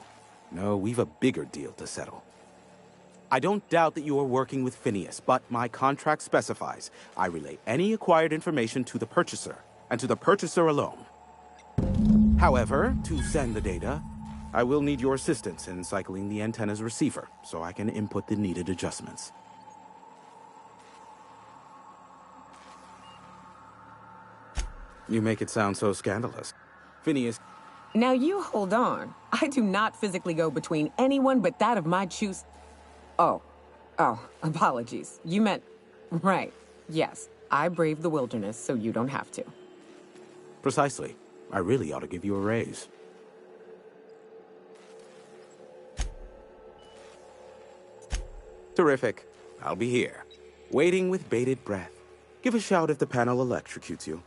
No, we've a bigger deal to settle. I don't doubt that you are working with Phineas, but my contract specifies I relay any acquired information to the purchaser, and to the purchaser alone. However, to send the data, I will need your assistance in cycling the antenna's receiver, so I can input the needed adjustments. You make it sound so scandalous. Phineas...
Now you hold on. I do not physically go between anyone but that of my choose... Oh, apologies. You meant... Right. Yes, I braved the wilderness, so you don't have to.
Precisely. I really ought to give you a raise. Terrific. I'll be here, waiting with bated breath. Give a shout if the panel electrocutes you.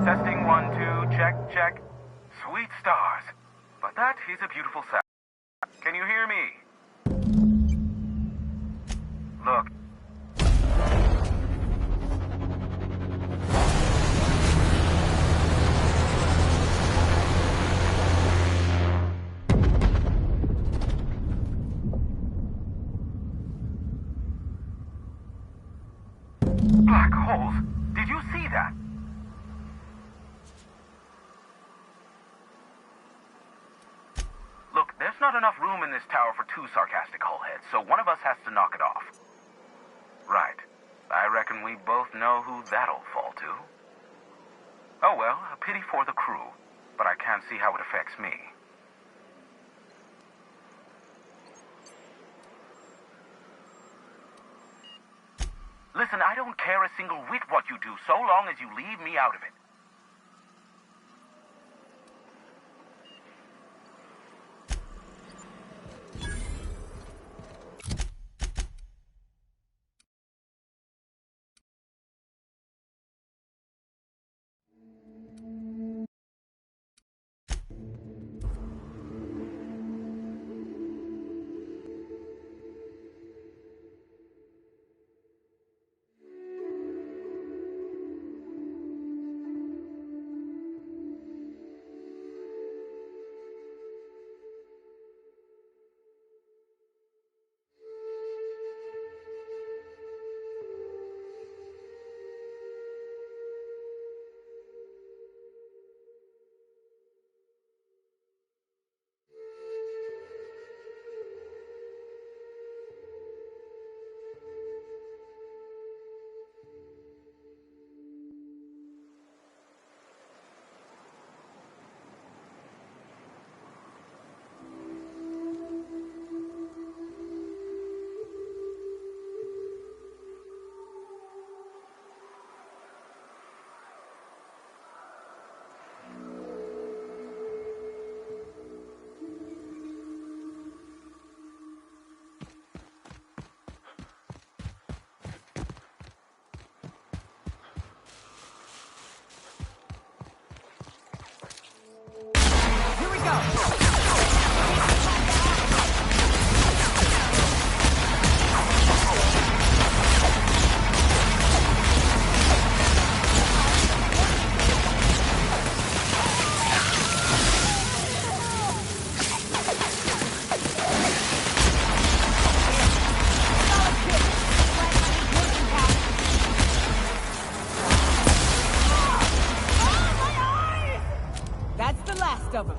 Testing 1, 2, check. Sweet stars. But that is a beautiful sound. Can you hear me? Look. Black holes. Did you see that? Look, there's not enough room in this tower for two sarcastic hullheads, so one of us has to knock it off. Right. I reckon we both know who that'll fall to. Oh well, a pity for the crew, but I can't see how it affects me. Listen, I don't care a single whit what you do, so long as you leave me out of it.
That's the last of them.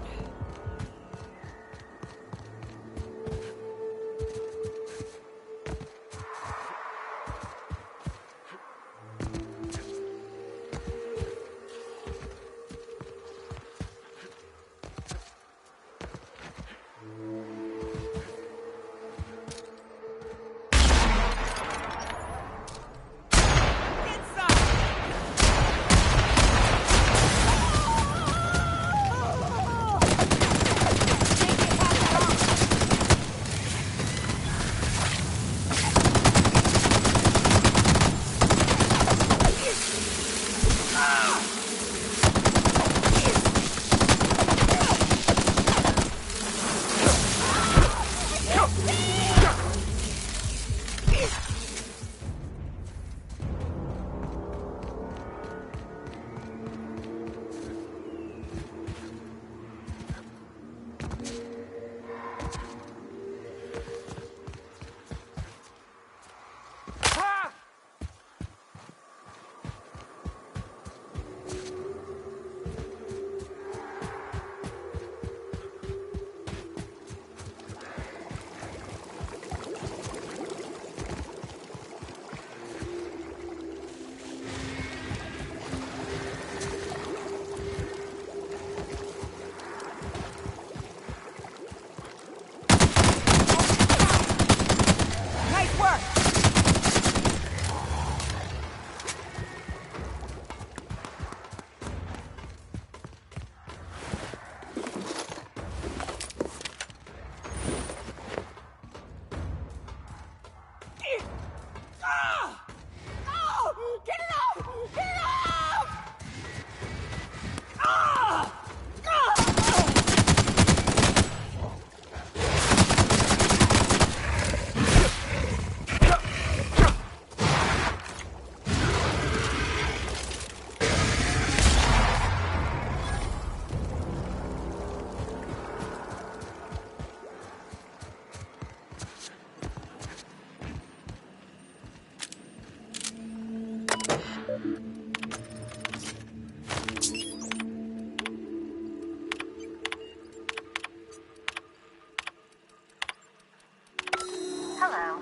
Hello,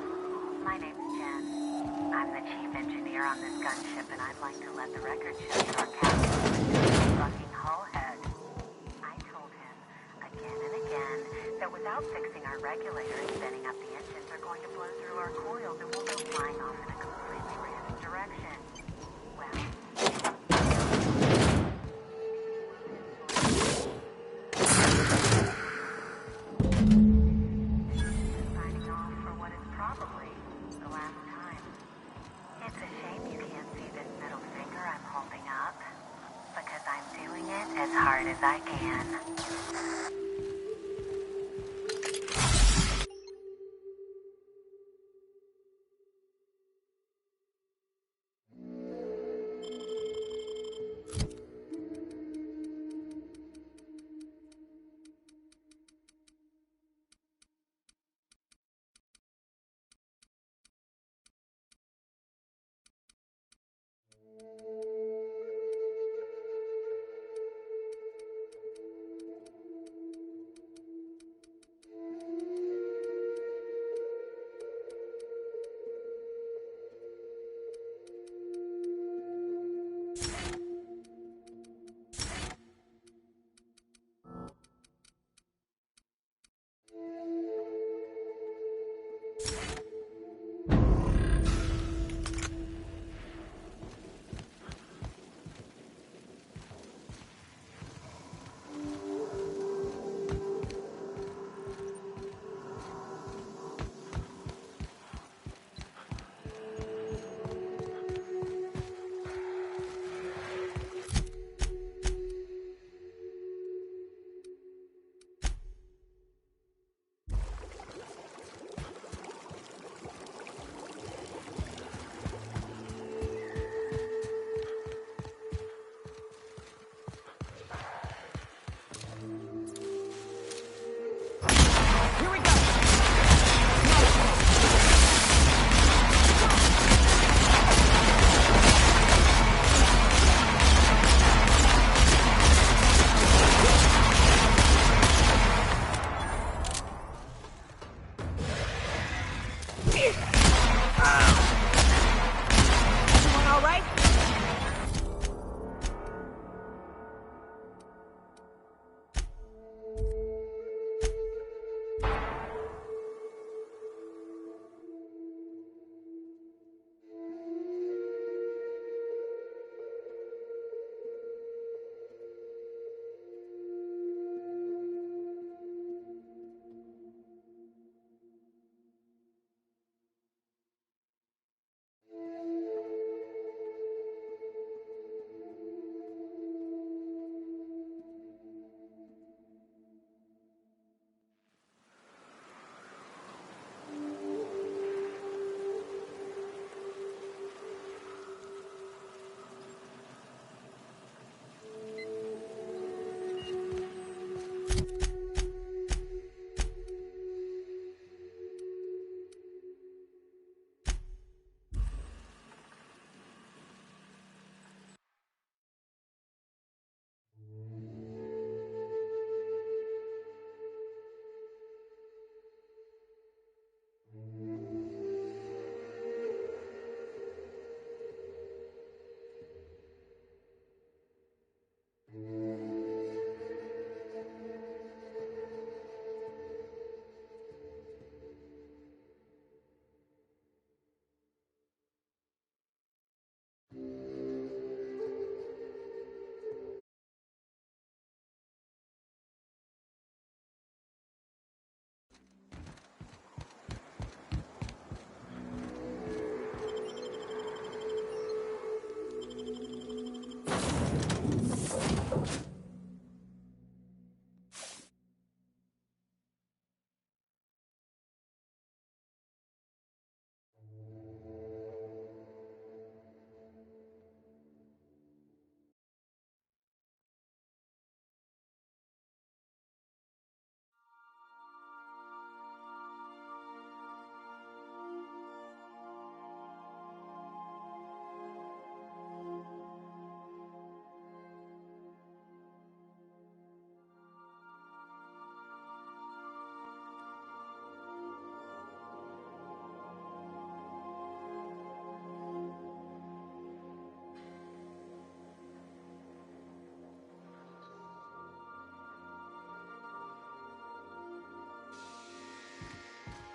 my name's Jen. I'm the chief engineer on this gunship, and I'd like to let the record show that our captain is a fucking hullhead. I told him again and again that without fixing our regulator and spinning up the engines, they're going to blow through our coils and we'll go flying off in a completely random direction. Well, signing off for what is probably the last time. It's a shame you can't see this middle finger I'm holding up, because I'm doing it as hard as I can.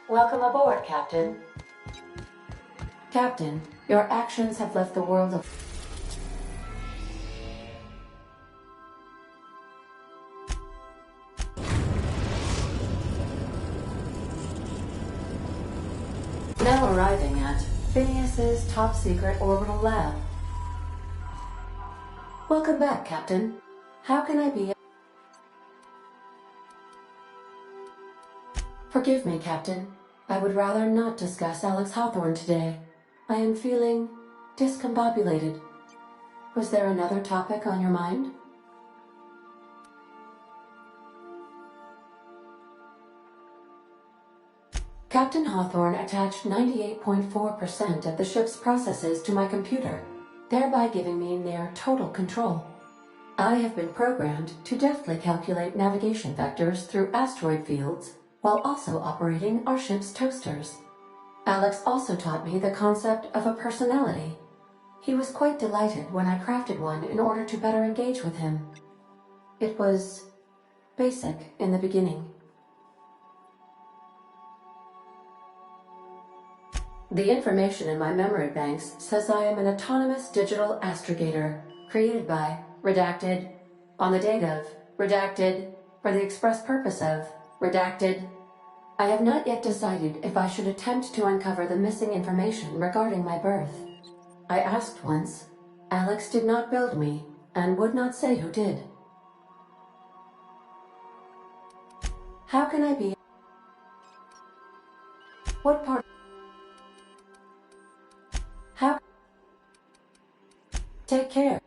Welcome aboard, Captain. Captain, your actions have left the world of... Now arriving at Phineas's top-secret orbital lab. Welcome back, Captain. How can I be... Forgive me, Captain. I would rather not discuss Alex Hawthorne today. I am feeling discombobulated. Was there another topic on your mind? Captain Hawthorne attached 98.4% of the ship's processes to my computer, thereby giving me near total control. I have been programmed to deftly calculate navigation vectors through asteroid fields while also operating our ship's toasters. Alex also taught me the concept of a personality. He was quite delighted when I crafted one in order to better engage with him. It was basic in the beginning. The information in my memory banks says I am an autonomous digital astrogator, created by, redacted, on the date of, redacted, for the express purpose of, redacted. I have not yet decided if I should attempt to uncover the missing information regarding my birth. I asked once. Alex did not build me, and would not say who did. How can I be... What part... How... Take care.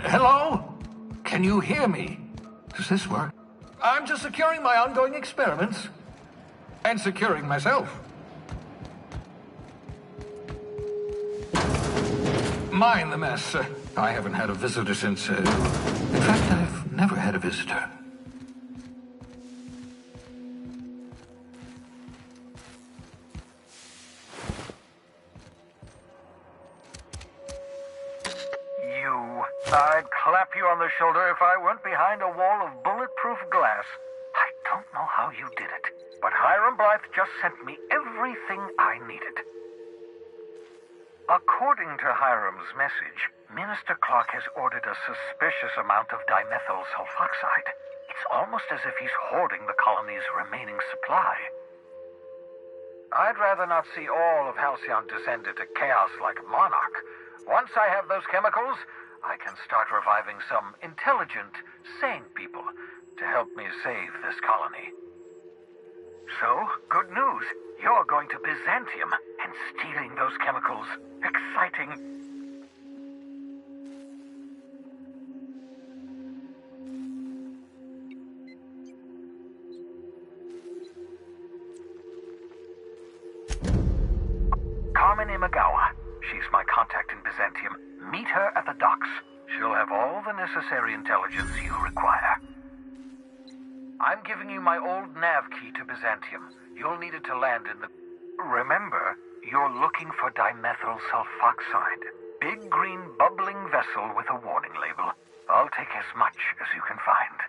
Hello? Can you hear me? Does this work? I'm just securing my ongoing experiments. And securing myself. Mind the mess. I haven't had a visitor since... in fact, I've never had a visitor.
I'd clap you on the shoulder if I weren't behind a wall of bulletproof glass. I don't know how you did it, but Hiram Blythe just sent me everything I needed. According to Hiram's message, Minister Clark has ordered a suspicious amount of dimethyl sulfoxide. It's almost as if he's hoarding the colony's remaining supply. I'd rather not see all of Halcyon descend into chaos like a monarch. Once I have those chemicals, I can start reviving some intelligent, sane people to help me save this colony. So, good news. You're going to Byzantium and stealing those chemicals. Exciting. Carmen Imagawa. She's my contact in Byzantium. Meet her at the docks. She'll have all the necessary intelligence you require. I'm giving you my old nav key to Byzantium. You'll need it to land in the... Remember, you're looking for dimethyl sulfoxide. Big green bubbling vessel with a warning label. I'll take as much as you can find.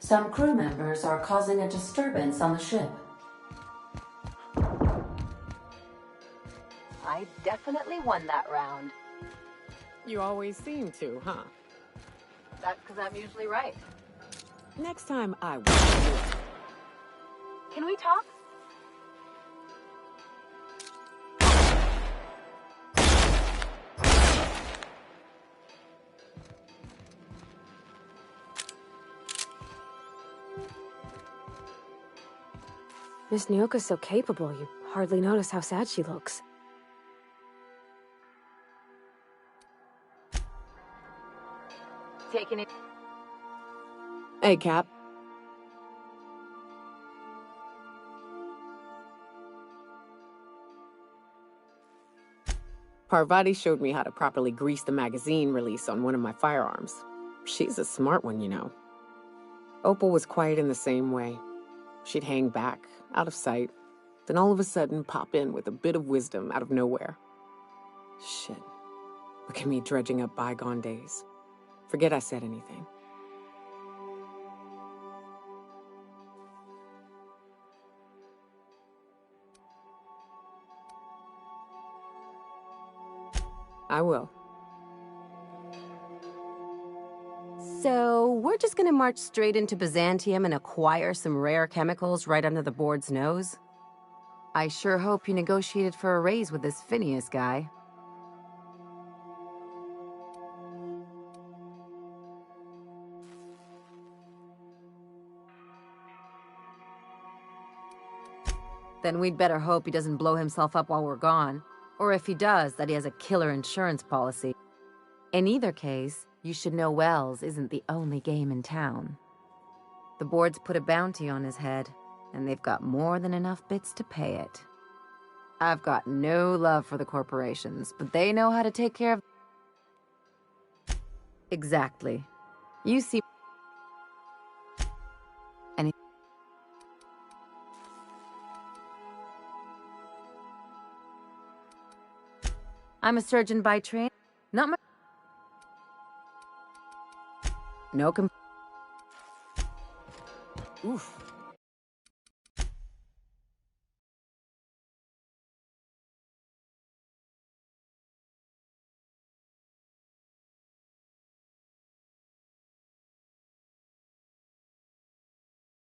Some crew members are causing a disturbance on the ship.
I definitely won that round.
You always seem to, huh?
That's because I'm usually right.
Next time I will.
Can we talk?
Miss Nyoka's so capable, you hardly notice how sad she looks.
Taking it.
Hey, Cap. Parvati showed me how to properly grease the magazine release on one of my firearms. She's a smart one, you know. Opal was quiet in the same way. She'd hang back, out of sight, then all of a sudden pop in with a bit of wisdom out of nowhere. Shit. Look at me dredging up bygone days. Forget I said anything. I will.
So, we're just gonna march straight into Byzantium and acquire some rare chemicals right under the board's nose? I sure hope you negotiated for a raise with this Phineas guy. Then we'd better hope he doesn't blow himself up while we're gone. Or if he does, that he has a killer insurance policy. In either case, you should know Wells isn't the only game in town. The board's put a bounty on his head, and they've got more than enough bits to pay it. I've got no love for the corporations, but they know how to take care of... Exactly. You see... Any... I'm a surgeon by training. Not my... No
Oof.